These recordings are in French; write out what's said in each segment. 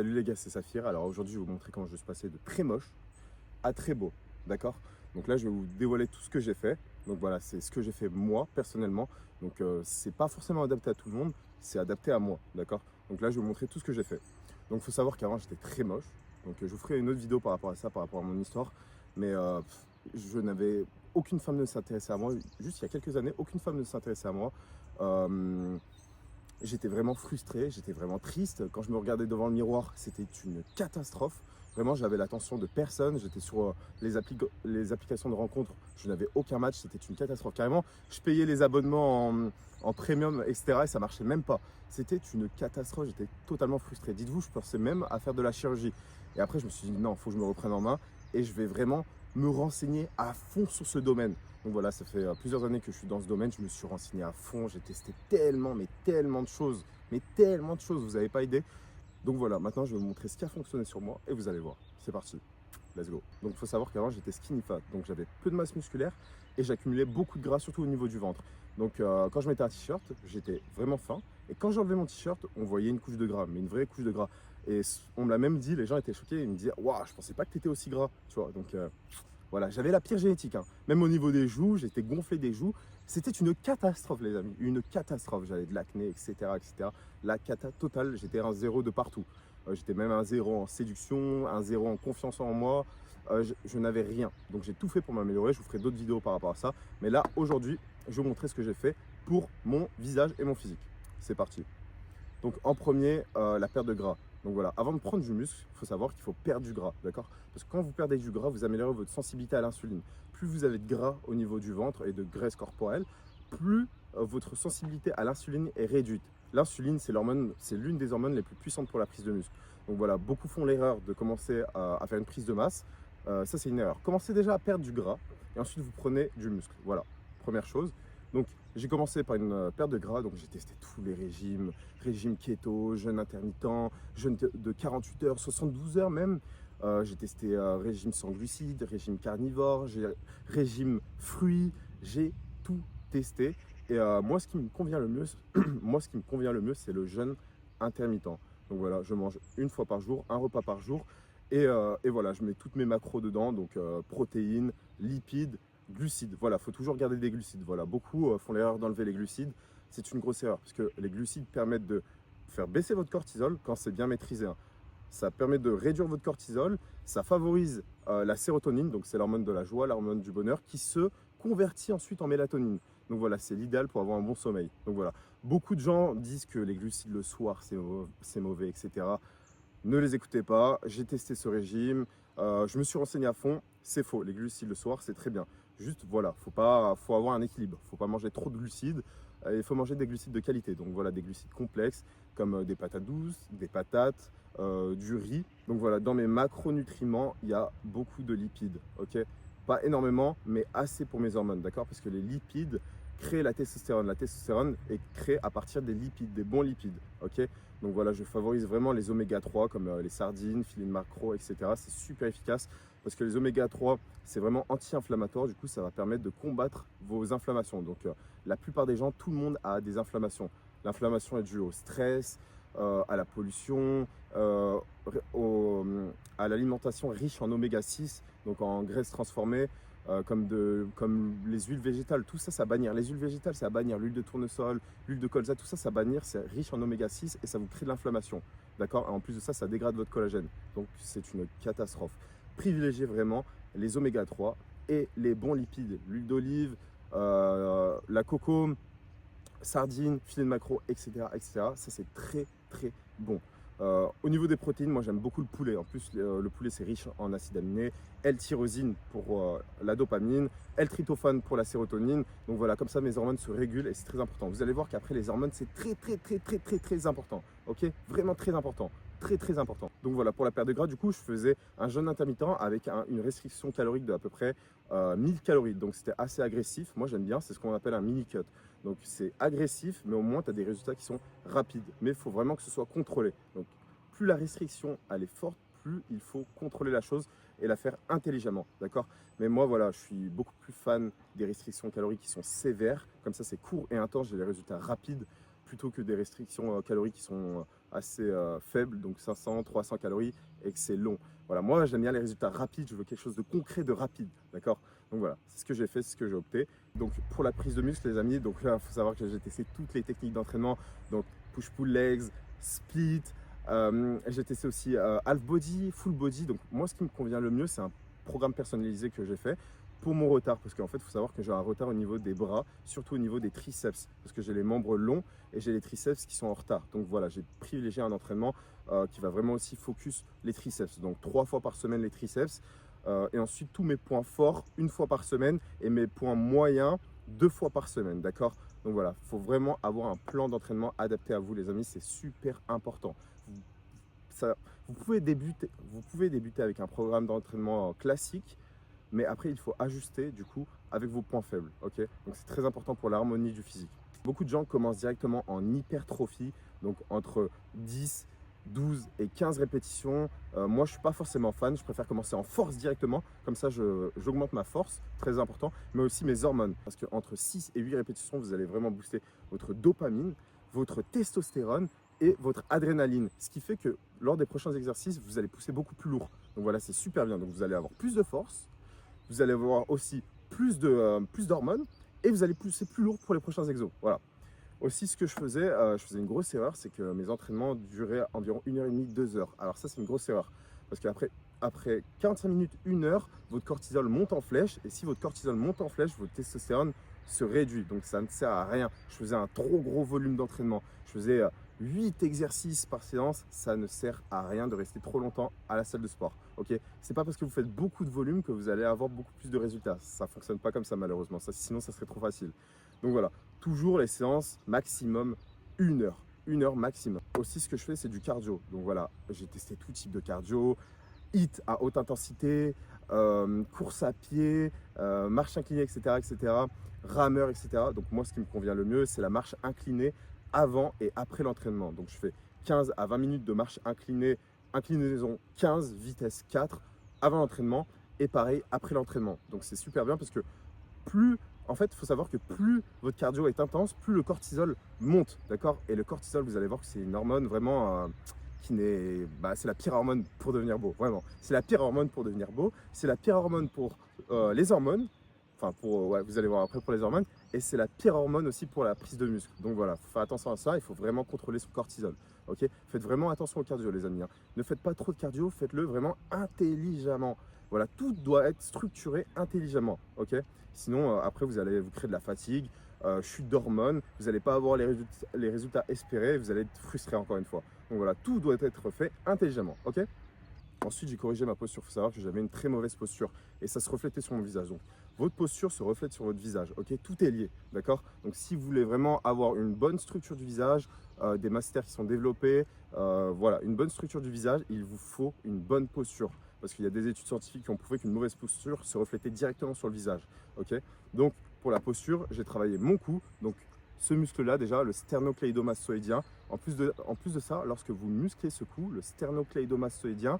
Salut les gars, c'est Saphir. Alors aujourd'hui, je vais vous montrer comment je suis passé de très moche à très beau, d'accord? Donc là, je vais vous dévoiler tout ce que j'ai fait. Donc voilà, c'est ce que j'ai fait moi, personnellement. Donc c'est pas forcément adapté à tout le monde, c'est adapté à moi, d'accord? Donc là, je vais vous montrer tout ce que j'ai fait. Donc il faut savoir qu'avant, j'étais très moche. Donc je vous ferai une autre vidéo par rapport à ça, par rapport à mon histoire. Mais je n'avais aucune femme ne s'intéressait à moi. Juste il y a quelques années, aucune femme ne s'intéressait à moi. Euh, J'étais vraiment frustré, j'étais vraiment triste. Quand je me regardais devant le miroir, c'était une catastrophe. Vraiment, j'avais l'attention de personne. J'étais sur les applications de rencontres. Je n'avais aucun match. C'était une catastrophe. Carrément, je payais les abonnements en premium, etc. Et ça marchait même pas. C'était une catastrophe. J'étais totalement frustré. Dites-vous, je pensais même à faire de la chirurgie. Et après, je me suis dit, non, il faut que je me reprenne en main. Et je vais vraiment me renseigner à fond sur ce domaine. Donc voilà, ça fait plusieurs années que je suis dans ce domaine, je me suis renseigné à fond, j'ai testé tellement, mais tellement de choses, vous n'avez pas idée. Donc voilà, maintenant je vais vous montrer ce qui a fonctionné sur moi et vous allez voir. C'est parti, let's go. Donc il faut savoir qu'avant j'étais skinny fat, donc j'avais peu de masse musculaire et j'accumulais beaucoup de gras, surtout au niveau du ventre. Donc quand je mettais un t-shirt, j'étais vraiment fin. Et quand j'enlevais mon t-shirt, on voyait une couche de gras, mais une vraie couche de gras. Et on me l'a même dit, les gens étaient choqués, ils me disaient, waouh, je pensais pas que tu étais aussi gras, tu vois. Donc voilà, j'avais la pire génétique, hein. Même au niveau des joues, j'étais gonflé des joues. C'était une catastrophe, les amis. Une catastrophe. J'avais de l'acné, etc., etc. La cata totale. J'étais un zéro de partout. J'étais même un zéro en séduction, un zéro en confiance en moi. Je n'avais rien. Donc j'ai tout fait pour m'améliorer. Je vous ferai d'autres vidéos par rapport à ça. Mais là, aujourd'hui, je vais vous montrer ce que j'ai fait pour mon visage et mon physique. C'est parti. Donc en premier, la perte de gras. Donc voilà, avant de prendre du muscle, il faut savoir qu'il faut perdre du gras, d'accord? Parce que quand vous perdez du gras, vous améliorez votre sensibilité à l'insuline. Plus vous avez de gras au niveau du ventre et de graisse corporelle, plus votre sensibilité à l'insuline est réduite. L'insuline, c'est l'hormone, c'est l'une des hormones les plus puissantes pour la prise de muscle. Donc voilà, beaucoup font l'erreur de commencer à faire une prise de masse. Ça, c'est une erreur. Commencez déjà à perdre du gras et ensuite vous prenez du muscle. Voilà, première chose. Donc j'ai commencé par une perte de gras, donc j'ai testé tous les régimes, régime keto, jeûne intermittent, jeûne de 48 heures, 72 heures même. J'ai testé régime sans glucides, régime carnivore, régime fruits, j'ai tout testé. Et moi, ce qui me convient le mieux, c'est le jeûne intermittent. Donc voilà, je mange une fois par jour, un repas par jour. Et voilà, je mets toutes mes macros dedans, donc protéines, lipides, glucides. Voilà, il faut toujours garder des glucides. Voilà, beaucoup font l'erreur d'enlever les glucides. C'est une grosse erreur parce que les glucides permettent de faire baisser votre cortisol quand c'est bien maîtrisé, hein. Ça permet de réduire votre cortisol, ça favorise la sérotonine, donc c'est l'hormone de la joie, l'hormone du bonheur, qui se convertit ensuite en mélatonine. Donc voilà, c'est l'idéal pour avoir un bon sommeil. Donc voilà, beaucoup de gens disent que les glucides le soir, c'est mauvais, etc. Ne les écoutez pas, j'ai testé ce régime, je me suis renseigné à fond, c'est faux, les glucides le soir c'est très bien. Juste voilà, faut avoir un équilibre, faut pas manger trop de glucides, il faut manger des glucides de qualité. Donc voilà, des glucides complexes comme des patates douces, des patates, du riz. Donc voilà, dans mes macronutriments, il y a beaucoup de lipides, ok? Pas énormément, mais assez pour mes hormones, d'accord? Parce que les lipides créent la testostérone. La testostérone est créée à partir des lipides, des bons lipides, ok? Donc voilà, je favorise vraiment les oméga 3 comme les sardines, filets de maquereau, etc. C'est super efficace parce que les oméga 3, c'est vraiment anti-inflammatoire. Du coup, ça va permettre de combattre vos inflammations. Donc la plupart des gens, tout le monde a des inflammations. L'inflammation est due au stress, à la pollution, au, à l'alimentation riche en oméga 6, donc en graisses transformées, comme les huiles végétales. Tout ça, ça bannir. Les huiles végétales, ça bannir. L'huile de tournesol, l'huile de colza, tout ça, ça bannir. C'est riche en oméga 6 et ça vous crée de l'inflammation. D'accord? En plus de ça, ça dégrade votre collagène. Donc, c'est une catastrophe. Privilégiez vraiment les oméga 3 et les bons lipides. L'huile d'olive, la coco, sardines, filets de maquereau, etc., etc. Ça, c'est très, très bon. Au niveau des protéines, moi j'aime beaucoup le poulet. En plus, le poulet c'est riche en acides aminés, L-tyrosine pour la dopamine, L-tryptophane pour la sérotonine. Donc voilà, comme ça mes hormones se régulent et c'est très important. Vous allez voir qu'après les hormones c'est très très très très très très important. Ok, vraiment très important. Très très important. Donc voilà, pour la perte de gras, du coup, je faisais un jeûne intermittent avec une restriction calorique de à peu près 1000 calories. Donc c'était assez agressif. Moi j'aime bien, c'est ce qu'on appelle un mini cut. Donc c'est agressif, mais au moins tu as des résultats qui sont rapides. Mais il faut vraiment que ce soit contrôlé. Donc plus la restriction elle est forte, plus il faut contrôler la chose et la faire intelligemment. D'accord? Mais moi voilà, je suis beaucoup plus fan des restrictions caloriques qui sont sévères. Comme ça c'est court et intense, j'ai des résultats rapides plutôt que des restrictions caloriques qui sont assez faible, donc 500, 300 calories, et que c'est long. Voilà, moi j'aime bien les résultats rapides, je veux quelque chose de concret, de rapide, d'accord? Donc voilà, c'est ce que j'ai fait, c'est ce que j'ai opté. Donc pour la prise de muscle, les amis, donc là, il faut savoir que j'ai testé toutes les techniques d'entraînement, donc push-pull legs, split, j'ai testé aussi half body, full body. Donc moi, ce qui me convient le mieux, c'est un programme personnalisé que j'ai fait pour mon retard, parce qu'en fait, il faut savoir que j'ai un retard au niveau des bras, surtout au niveau des triceps, parce que j'ai les membres longs et j'ai les triceps qui sont en retard. Donc voilà, j'ai privilégié un entraînement qui va vraiment aussi focus les triceps. Donc 3 fois par semaine les triceps, et ensuite tous mes points forts une fois par semaine et mes points moyens 2 fois par semaine, d'accord? Donc voilà, il faut vraiment avoir un plan d'entraînement adapté à vous, les amis, c'est super important. Vous, vous pouvez débuter avec un programme d'entraînement classique, mais après, il faut ajuster du coup avec vos points faibles. Ok, donc c'est très important pour l'harmonie du physique. Beaucoup de gens commencent directement en hypertrophie, donc entre 10, 12 et 15 répétitions. Moi, je ne suis pas forcément fan, je préfère commencer en force directement. Comme ça, j'augmente ma force, très important, mais aussi mes hormones. Parce qu'entre 6 et 8 répétitions, vous allez vraiment booster votre dopamine, votre testostérone et votre adrénaline. Ce qui fait que lors des prochains exercices, vous allez pousser beaucoup plus lourd. Donc voilà, c'est super bien. Donc vous allez avoir plus de force, vous allez avoir aussi plus d'hormones et vous allez pousser plus lourd pour les prochains exos. Voilà. Aussi, ce que je faisais une grosse erreur, c'est que mes entraînements duraient environ 1h30, 2 heures. Alors ça, c'est une grosse erreur. Parce qu'après 45 minutes, 1 heure, votre cortisol monte en flèche. Et si votre cortisol monte en flèche, votre testostérone se réduit. Donc ça ne sert à rien. Je faisais un trop gros volume d'entraînement. Je faisais 8 exercices par séance. Ça ne sert à rien de rester trop longtemps à la salle de sport. Ok, c'est pas parce que vous faites beaucoup de volume que vous allez avoir beaucoup plus de résultats. Ça ne fonctionne pas comme ça malheureusement. Sinon, ça serait trop facile. Donc voilà, toujours les séances maximum 1 heure. 1 heure maximum. Aussi, ce que je fais, c'est du cardio. Donc voilà, j'ai testé tout type de cardio, HIIT à haute intensité, course à pied, marche inclinée, etc., etc., rameur, etc. Donc moi, ce qui me convient le mieux, c'est la marche inclinée avant et après l'entraînement. Donc je fais 15 à 20 minutes de marche inclinée, inclinaison 15, vitesse 4 avant l'entraînement et pareil après l'entraînement. Donc c'est super bien parce que en fait, il faut savoir que plus votre cardio est intense, plus le cortisol monte, d'accord? Et le cortisol, vous allez voir que c'est une hormone vraiment c'est la pire hormone pour devenir beau, vraiment. C'est la pire hormone pour devenir beau, c'est la pire hormone pour les hormones, enfin ouais, vous allez voir après pour les hormones, et c'est la pire hormone aussi pour la prise de muscle. Donc voilà, il faut faire attention à ça, il faut vraiment contrôler son cortisol, ok? Faites vraiment attention au cardio, les amis, hein. Ne faites pas trop de cardio, faites-le vraiment intelligemment. Voilà, tout doit être structuré intelligemment, ok? Sinon, après, vous allez vous créer de la fatigue, chute d'hormones, vous n'allez pas avoir les résultats espérés, vous allez être frustré encore une fois. Donc voilà, tout doit être fait intelligemment, ok? Ensuite, j'ai corrigé ma posture. Il faut savoir que j'avais une très mauvaise posture et ça se reflétait sur mon visage. Donc, votre posture se reflète sur votre visage, ok? Tout est lié, d'accord? Donc, si vous voulez vraiment avoir une bonne structure du visage, des masséters qui sont développés, voilà, une bonne structure du visage, il vous faut une bonne posture. Parce qu'il y a des études scientifiques qui ont prouvé qu'une mauvaise posture se reflétait directement sur le visage, ok? Donc, pour la posture, j'ai travaillé mon cou. Donc, ce muscle-là, déjà, le sternocléidomastoïdien. En plus de ça, lorsque vous musclez ce cou, le sternocléidomastoïdien,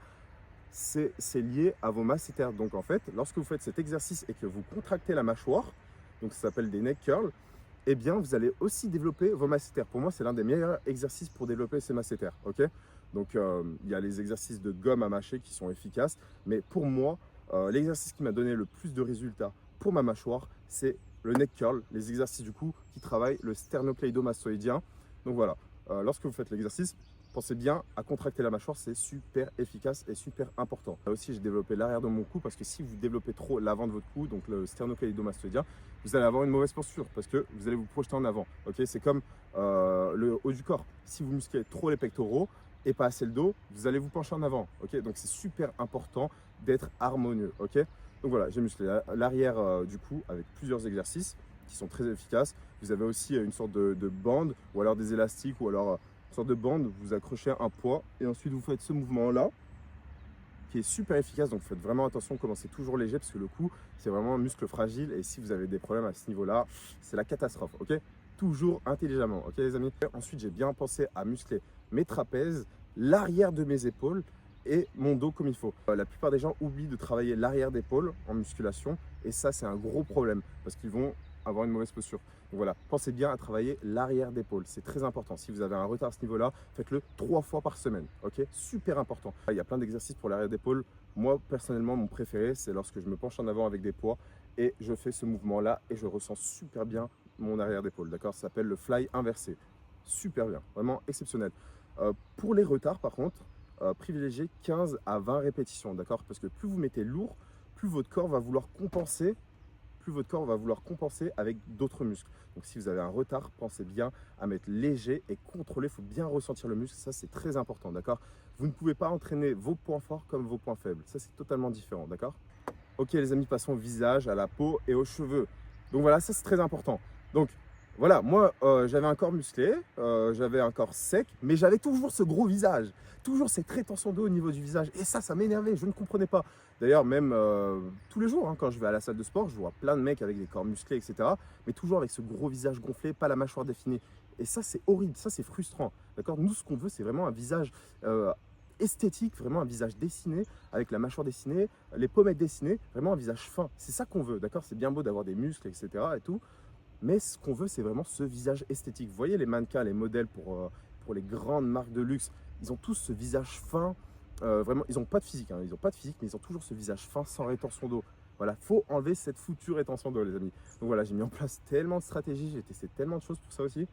c'est lié à vos masséters. Donc en fait, lorsque vous faites cet exercice et que vous contractez la mâchoire, donc ça s'appelle des neck curls, eh bien vous allez aussi développer vos masséters. Pour moi, c'est l'un des meilleurs exercices pour développer ces masséters. Ok, donc il y a les exercices de gomme à mâcher qui sont efficaces, mais pour moi, l'exercice qui m'a donné le plus de résultats pour ma mâchoire, c'est le neck curl, les exercices du coup qui travaillent le sternocléidomastoïdien. Donc voilà, lorsque vous faites l'exercice, pensez bien à contracter la mâchoire, c'est super efficace et super important. Là aussi, j'ai développé l'arrière de mon cou parce que si vous développez trop l'avant de votre cou, donc le sternocléidomastoïdien, vous allez avoir une mauvaise posture parce que vous allez vous projeter en avant. Ok, c'est comme le haut du corps. Si vous musclez trop les pectoraux et pas assez le dos, vous allez vous pencher en avant. Ok, donc c'est super important d'être harmonieux. Ok, donc voilà, j'ai musclé l'arrière du cou avec plusieurs exercices qui sont très efficaces. Vous avez aussi une sorte de bande ou alors des élastiques ou alors une sorte de bande, vous accrochez un poids et ensuite vous faites ce mouvement-là qui est super efficace. Donc faites vraiment attention, commencez toujours léger parce que le cou, c'est vraiment un muscle fragile et si vous avez des problèmes à ce niveau-là, c'est la catastrophe, ok? Toujours intelligemment, ok les amis? Ensuite, j'ai bien pensé à muscler mes trapèzes, l'arrière de mes épaules et mon dos comme il faut. La plupart des gens oublient de travailler l'arrière d'épaule en musculation et ça, c'est un gros problème parce qu'ils vont avoir une mauvaise posture. Donc voilà, pensez bien à travailler l'arrière d'épaule, c'est très important. Si vous avez un retard à ce niveau-là, faites-le 3 fois par semaine, ok? Super important. Il y a plein d'exercices pour l'arrière d'épaule. Moi, personnellement, mon préféré, c'est lorsque je me penche en avant avec des poids et je fais ce mouvement-là et je ressens super bien mon arrière d'épaule, d'accord? Ça s'appelle le fly inversé. Super bien, vraiment exceptionnel. Pour les retards, par contre, privilégiez 15 à 20 répétitions, d'accord? Parce que plus vous mettez lourd, plus votre corps va vouloir compenser avec d'autres muscles. Donc si vous avez un retard, pensez bien à mettre léger et contrôler. Il faut bien ressentir le muscle, ça c'est très important, d'accord? Vous ne pouvez pas entraîner vos points forts comme vos points faibles. Ça c'est totalement différent, d'accord? Ok les amis, passons au visage, à la peau et aux cheveux. Donc voilà, ça c'est très important. Donc voilà, moi j'avais un corps musclé, j'avais un corps sec, mais j'avais toujours ce gros visage, toujours cette rétention d'eau au niveau du visage. Et ça m'énervait, je ne comprenais pas. D'ailleurs, même tous les jours, hein, quand je vais à la salle de sport, je vois plein de mecs avec des corps musclés, etc. Mais toujours avec ce gros visage gonflé, pas la mâchoire définie. Et ça, c'est horrible, ça, c'est frustrant. D'accord? Nous, ce qu'on veut, c'est vraiment un visage esthétique, vraiment un visage dessiné, avec la mâchoire dessinée, les pommettes dessinées, vraiment un visage fin. C'est ça qu'on veut, d'accord? C'est bien beau d'avoir des muscles, etc. et tout. Mais ce qu'on veut, c'est vraiment ce visage esthétique. Vous voyez les mannequins, les modèles pour les grandes marques de luxe, ils ont tous ce visage fin. Vraiment, ils n'ont pas de physique, hein, ils n'ont pas de physique, mais ils ont toujours ce visage fin sans rétention d'eau. Voilà, faut enlever cette foutue rétention d'eau, les amis. Donc voilà, j'ai mis en place tellement de stratégies, j'ai testé tellement de choses pour ça aussi.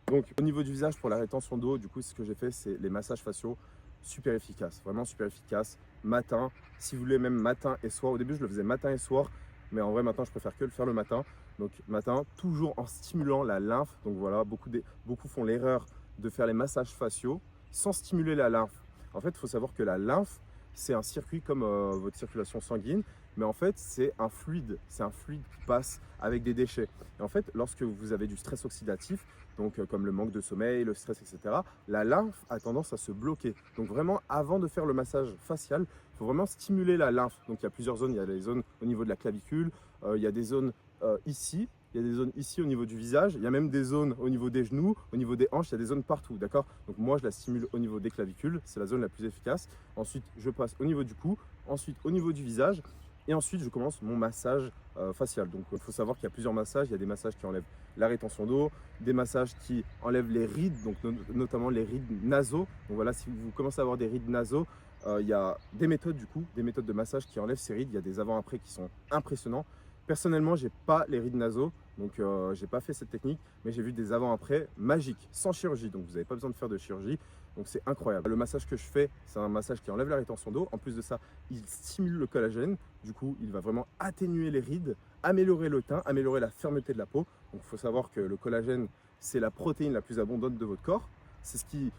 Donc au niveau du visage, pour la rétention d'eau, du coup, ce que j'ai fait, c'est les massages faciaux, super efficaces, vraiment super efficaces. Matin, si vous voulez, même matin et soir. Au début, je le faisais matin et soir, mais en vrai, maintenant, je préfère que le faire le matin. Donc matin, toujours en stimulant la lymphe. Donc voilà, beaucoup font l'erreur de faire les massages faciaux sans stimuler la lymphe. En fait, il faut savoir que la lymphe, c'est un circuit comme votre circulation sanguine, mais en fait, c'est un fluide qui passe avec des déchets. Et en fait, lorsque vous avez du stress oxydatif, donc comme le manque de sommeil, le stress, etc., la lymphe a tendance à se bloquer. Donc vraiment, avant de faire le massage facial, il faut vraiment stimuler la lymphe. Donc il y a plusieurs zones, il y a des zones au niveau de la clavicule, il y a des zones ici, il y a des zones ici au niveau du visage, il y a même des zones au niveau des genoux, au niveau des hanches, il y a des zones partout, d'accord? Donc moi je la stimule au niveau des clavicules, c'est la zone la plus efficace. Ensuite je passe au niveau du cou, ensuite au niveau du visage, et ensuite je commence mon massage facial. Donc il faut savoir qu'il y a plusieurs massages, il y a des massages qui enlèvent la rétention d'eau, des massages qui enlèvent les rides, donc notamment les rides nasaux. Donc voilà, si vous commencez à avoir des rides nasaux, il y a des méthodes du coup, des méthodes de massage qui enlèvent ces rides, il y a des avant-après qui sont impressionnants. Personnellement, j'ai pas les rides nasaux, donc j'ai pas fait cette technique, mais j'ai vu des avant-après magiques, sans chirurgie, donc vous n'avez pas besoin de faire de chirurgie, donc c'est incroyable. Le massage que je fais, c'est un massage qui enlève la rétention d'eau, en plus de ça, il stimule le collagène, du coup, il va vraiment atténuer les rides, améliorer le teint, améliorer la fermeté de la peau. Donc il faut savoir que le collagène, c'est la protéine la plus abondante de votre corps. C'est ce qui,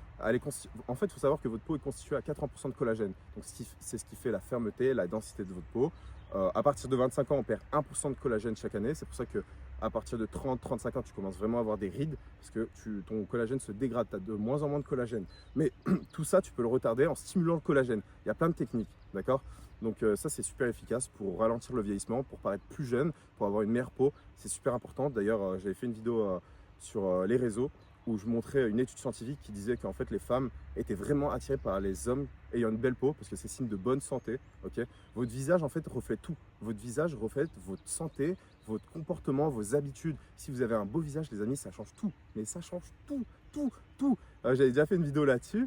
en fait, il faut savoir que votre peau est constituée à 80% de collagène. Donc c'est ce qui fait la fermeté, la densité de votre peau. À partir de 25 ans, on perd 1% de collagène chaque année. C'est pour ça que à partir de 30-35 ans, tu commences vraiment à avoir des rides parce que ton collagène se dégrade. Tu as de moins en moins de collagène. Mais tout ça, tu peux le retarder en stimulant le collagène. Il y a plein de techniques, d'accord? Donc ça, c'est super efficace pour ralentir le vieillissement, pour paraître plus jeune, pour avoir une meilleure peau. C'est super important. D'ailleurs, j'avais fait une vidéo sur les réseaux où je montrais une étude scientifique qui disait qu'en fait les femmes étaient vraiment attirées par les hommes ayant une belle peau parce que c'est signe de bonne santé. Ok, votre visage en fait reflète tout. Votre visage reflète votre santé, votre comportement, vos habitudes. Si vous avez un beau visage, les amis, ça change tout. Mais ça change tout, tout, tout. J'avais déjà fait une vidéo là-dessus.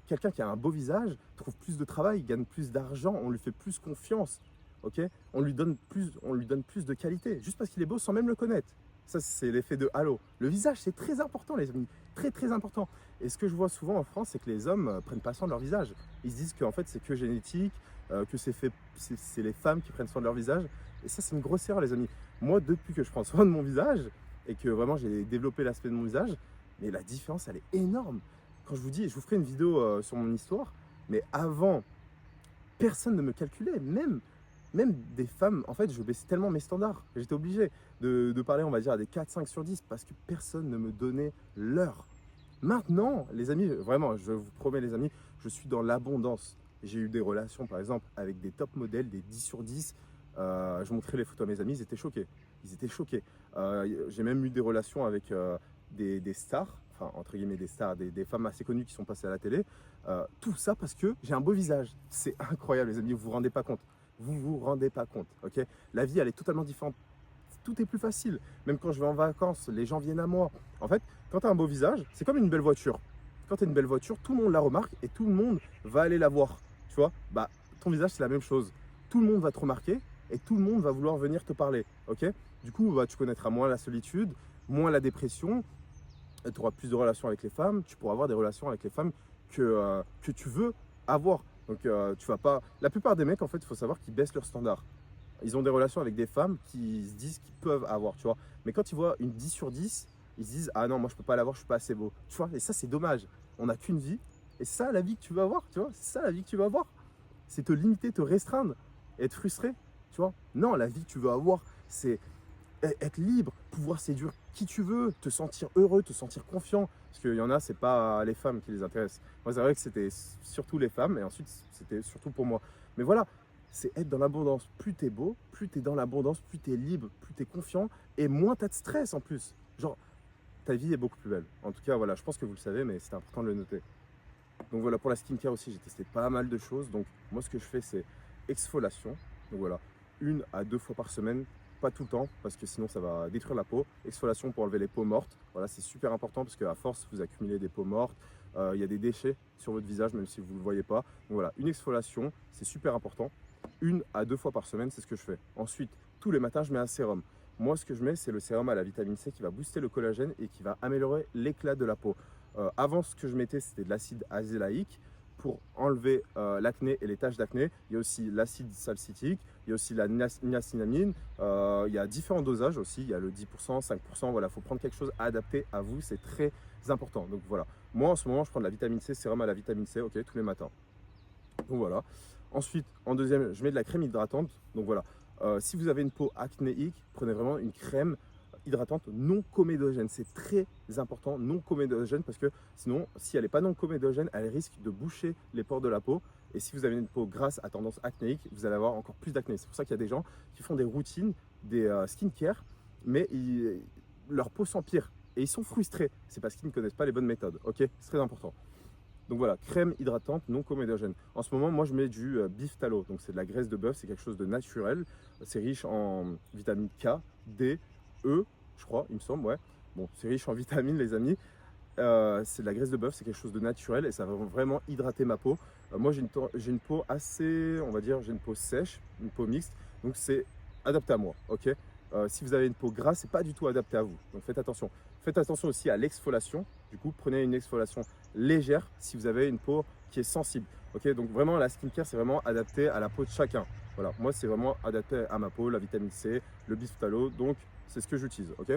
Quelqu'un qui a un beau visage trouve plus de travail, gagne plus d'argent, on lui fait plus confiance. Ok, on lui donne plus de qualité juste parce qu'il est beau sans même le connaître. Ça, c'est l'effet de halo. Le visage, c'est très important, les amis. Très, très important. Et ce que je vois souvent en France, c'est que les hommes prennent pas soin de leur visage. Ils se disent qu'en fait, c'est que génétique, que c'est les femmes qui prennent soin de leur visage. Et ça, c'est une grosse erreur, les amis. Moi, depuis que je prends soin de mon visage et que vraiment j'ai développé l'aspect de mon visage, mais la différence, elle est énorme. Quand je vous dis, je vous ferai une vidéo sur mon histoire, mais avant, personne ne me calculait, même des femmes, en fait, je baissais tellement mes standards. J'étais obligé de parler, on va dire, à des 4, 5 sur 10 parce que personne ne me donnait l'heure. Maintenant, les amis, vraiment, je vous promets, les amis, je suis dans l'abondance. J'ai eu des relations, par exemple, avec des top modèles, des 10 sur 10. Je montrais les photos à mes amis, ils étaient choqués. Ils étaient choqués. J'ai même eu des relations avec des stars, enfin, entre guillemets, des stars, des femmes assez connues qui sont passées à la télé. Tout ça parce que j'ai un beau visage. C'est incroyable, les amis, vous vous rendez pas compte. Vous vous rendez pas compte, ok? La vie, elle est totalement différente tout est plus facile. Même quand je vais en vacances, les gens viennent à moi. En fait, quand tu as un beau visage, c'est comme une belle voiture. Quand tu as une belle voiture, tout le monde la remarque et tout le monde va aller la voir. Tu vois, bah, ton visage, c'est la même chose. Tout le monde va te remarquer et tout le monde va vouloir venir te parler. Ok? Du coup, bah, tu connaîtras moins la solitude, moins la dépression. Tu auras plus de relations avec les femmes. Tu pourras avoir des relations avec les femmes que tu veux avoir. Donc, tu vas pas. La plupart des mecs, en fait, il faut savoir qu'ils baissent leurs standards. Ils ont des relations avec des femmes qui se disent qu'ils peuvent avoir, tu vois. Mais quand ils voient une 10 sur 10, ils se disent ah non, moi je peux pas l'avoir, je suis pas assez beau. Tu vois, et ça c'est dommage. On n'a qu'une vie. Et c'est ça la vie que tu vas avoir, tu vois. C'est ça la vie que tu vas avoir. C'est te limiter, te restreindre, être frustré, tu vois. Non, la vie que tu veux avoir, c'est être libre, pouvoir séduire qui tu veux, te sentir heureux, te sentir confiant. Parce qu'il y en a, c'est pas les femmes qui les intéressent. Moi, c'est vrai que c'était surtout les femmes, et ensuite, c'était surtout pour moi. Mais voilà, c'est être dans l'abondance. Plus t'es beau, plus t'es dans l'abondance, plus t'es libre, plus t'es confiant, et moins t'as de stress en plus. Genre, ta vie est beaucoup plus belle. En tout cas, voilà, je pense que vous le savez, mais c'est important de le noter. Donc voilà, pour la skincare aussi, j'ai testé pas mal de choses. Donc moi, ce que je fais, c'est exfoliation. Donc voilà, 1 à 2 fois par semaine, pas tout le temps, parce que sinon ça va détruire la peau. Exfoliation pour enlever les peaux mortes. Voilà, c'est super important parce qu'à force, vous accumulez des peaux mortes. Il y a des déchets sur votre visage, même si vous ne le voyez pas. Donc voilà, une exfoliation, c'est super important. 1 à 2 fois par semaine, c'est ce que je fais. Ensuite, tous les matins, je mets un sérum. Moi, ce que je mets, c'est le sérum à la vitamine C qui va booster le collagène et qui va améliorer l'éclat de la peau. Avant, ce que je mettais, c'était de l'acide azélaïque pour enlever l'acné et les taches d'acné. Il y a aussi l'acide salicylique, il y a aussi la niacinamide. Il y a différents dosages aussi. Il y a le 10%, 5%. Voilà, il faut prendre quelque chose adapté à vous. C'est très important. Donc voilà. Moi, en ce moment, je prends de la vitamine C, sérum à la vitamine C, ok, tous les matins. Donc voilà. Ensuite, en deuxième, je mets de la crème hydratante. Donc voilà. Si vous avez une peau acnéique, prenez vraiment une crème hydratante non comédogène. C'est très important, non comédogène, parce que sinon, si elle n'est pas non comédogène, elle risque de boucher les pores de la peau. Et si vous avez une peau grasse à tendance acnéique, vous allez avoir encore plus d'acné. C'est pour ça qu'il y a des gens qui font des routines, des skincare, mais leur peau s'empire. Et ils sont frustrés. C'est parce qu'ils ne connaissent pas les bonnes méthodes. Ok, c'est très important. Donc voilà, crème hydratante non comédogène. En ce moment, moi, je mets du beef tallow. Donc c'est de la graisse de bœuf, c'est quelque chose de naturel. C'est riche en vitamine K, D, E, je crois, il me semble, ouais. Bon, c'est riche en vitamines, les amis. C'est de la graisse de bœuf, c'est quelque chose de naturel et ça va vraiment hydrater ma peau. Moi, j'ai une peau assez, on va dire, j'ai une peau sèche, une peau mixte. Donc c'est adapté à moi, ok. Si vous avez une peau grasse, c'est pas du tout adapté à vous. Donc faites attention. Faites attention aussi à l'exfoliation. Du coup, prenez une exfoliation légère si vous avez une peau qui est sensible. Ok, donc vraiment la skincare, c'est vraiment adapté à la peau de chacun. Voilà, moi c'est vraiment adapté à ma peau, la vitamine C, le beef tallow, donc c'est ce que j'utilise. Ok.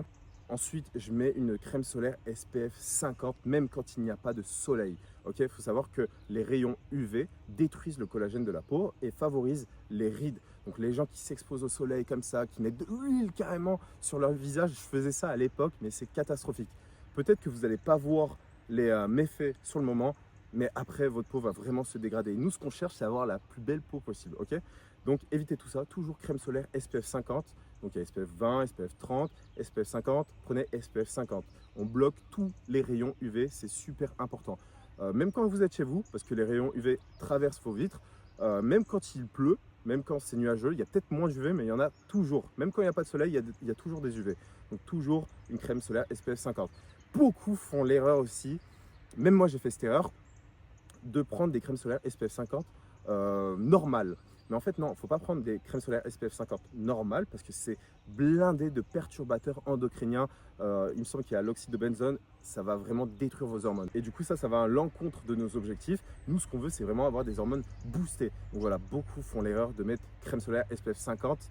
Ensuite, je mets une crème solaire SPF 50, même quand il n'y a pas de soleil. Ok, il faut savoir que les rayons UV détruisent le collagène de la peau et favorisent les rides. Donc les gens qui s'exposent au soleil comme ça, qui mettent de l'huile carrément sur leur visage, je faisais ça à l'époque, mais c'est catastrophique. Peut-être que vous n'allez pas voir les méfaits sur le moment, mais après votre peau va vraiment se dégrader. Et nous, ce qu'on cherche, c'est avoir la plus belle peau possible. Ok, donc évitez tout ça, toujours crème solaire SPF 50. Donc il y a SPF 20, SPF 30, SPF 50, prenez SPF 50. On bloque tous les rayons UV, c'est super important. Même quand vous êtes chez vous, parce que les rayons UV traversent vos vitres, même quand il pleut, même quand c'est nuageux, il y a peut-être moins d'UV, mais il y en a toujours. Même quand il n'y a pas de soleil, il y a toujours des UV. Donc toujours une crème solaire SPF 50. Beaucoup font l'erreur aussi, même moi j'ai fait cette erreur, de prendre des crèmes solaires SPF 50 normales. Mais en fait, non, il ne faut pas prendre des crèmes solaires SPF 50 normales parce que c'est blindé de perturbateurs endocriniens. Il me semble qu'il y a l'oxyde de benzone, ça va vraiment détruire vos hormones. Et du coup, ça va à l'encontre de nos objectifs. Nous, ce qu'on veut, c'est vraiment avoir des hormones boostées. Donc voilà, beaucoup font l'erreur de mettre crème solaire SPF 50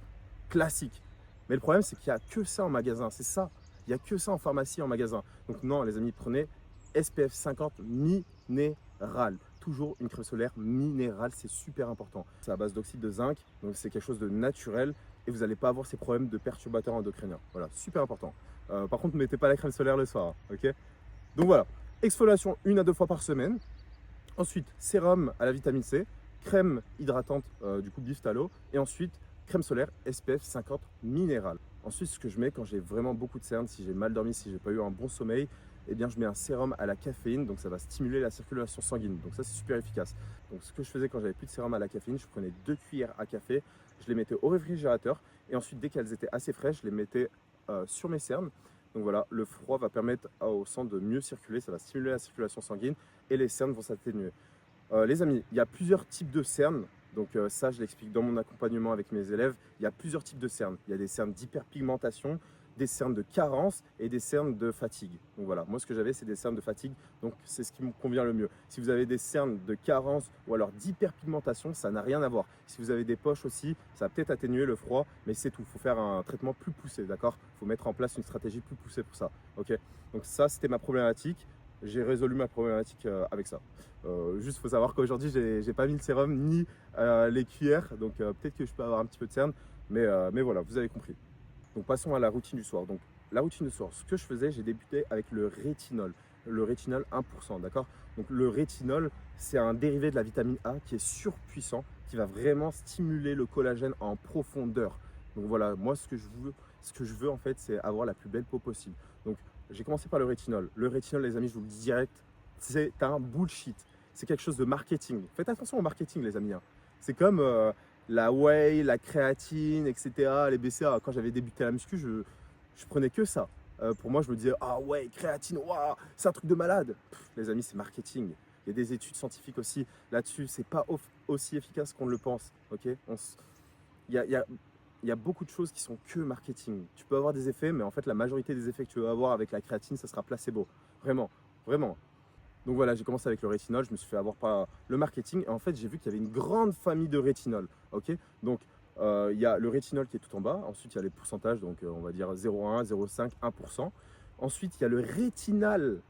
classique. Mais le problème, c'est qu'il n'y a que ça en magasin, c'est ça. Il n'y a que ça en pharmacie, en magasin. Donc non, les amis, prenez SPF 50 minéral. Toujours une crème solaire minérale, c'est super important. C'est à base d'oxyde de zinc, donc c'est quelque chose de naturel et vous n'allez pas avoir ces problèmes de perturbateurs endocriniens. Voilà, super important. Par contre, ne mettez pas la crème solaire le soir, ok. Donc voilà, exfoliation 1 à 2 fois par semaine. Ensuite, sérum à la vitamine C, crème hydratante du coup beef tallow et ensuite crème solaire SPF 50 minérale. Ensuite, ce que je mets quand j'ai vraiment beaucoup de cernes, si j'ai mal dormi, si j'ai pas eu un bon sommeil, eh bien je mets un sérum à la caféine, donc ça va stimuler la circulation sanguine. Donc ça c'est super efficace. Donc ce que je faisais quand j'avais plus de sérum à la caféine, je prenais 2 cuillères à café, je les mettais au réfrigérateur et ensuite dès qu'elles étaient assez fraîches, je les mettais sur mes cernes. Donc voilà, le froid va permettre au sang de mieux circuler, ça va stimuler la circulation sanguine et les cernes vont s'atténuer. Les amis, il y a plusieurs types de cernes. Donc ça, je l'explique dans mon accompagnement avec mes élèves. Il y a plusieurs types de cernes. Il y a des cernes d'hyperpigmentation, des cernes de carence et des cernes de fatigue. Donc voilà, moi ce que j'avais, c'est des cernes de fatigue. Donc c'est ce qui me convient le mieux. Si vous avez des cernes de carence ou alors d'hyperpigmentation, ça n'a rien à voir. Si vous avez des poches aussi, ça va peut-être atténuer le froid, mais c'est tout. Il faut faire un traitement plus poussé, d'accord? Il faut mettre en place une stratégie plus poussée pour ça. Ok? Donc ça, c'était ma problématique. J'ai résolu ma problématique avec ça. Juste, il faut savoir qu'aujourd'hui, j'ai pas mis le sérum ni les cuillères, donc peut-être que je peux avoir un petit peu de cerne, mais voilà, vous avez compris. Donc passons à la routine du soir. Donc la routine du soir, ce que je faisais, j'ai débuté avec le rétinol 1%, d'accord? Donc le rétinol, c'est un dérivé de la vitamine A qui est surpuissant, qui va vraiment stimuler le collagène en profondeur. Donc voilà, moi ce que je veux en fait, c'est avoir la plus belle peau possible. Donc j'ai commencé par le rétinol. Le rétinol, les amis, je vous le dis direct, c'est un bullshit. C'est quelque chose de marketing. Faites attention au marketing, les amis, hein. C'est comme la whey, la créatine, etc., les BCA. Quand j'avais débuté la muscu, je prenais que ça. Pour moi, je me disais, ah ouais, créatine, waouh, c'est un truc de malade. Pff, les amis, c'est marketing. Il y a des études scientifiques aussi là-dessus. C'est pas aussi efficace qu'on le pense. Ok. Il y a, il y a- il y a beaucoup de choses qui sont que marketing. Tu peux avoir des effets, mais en fait, la majorité des effets que tu vas avoir avec la créatine, ça sera placebo. Vraiment, vraiment. Donc voilà, j'ai commencé avec le rétinol, je me suis fait avoir par le marketing et en fait j'ai vu qu'il y avait une grande famille de rétinol. Ok, donc il y a le rétinol qui est tout en bas, ensuite il y a les pourcentages, donc on va dire 0,1, 0,5, 1%. Ensuite il y a le rétinal,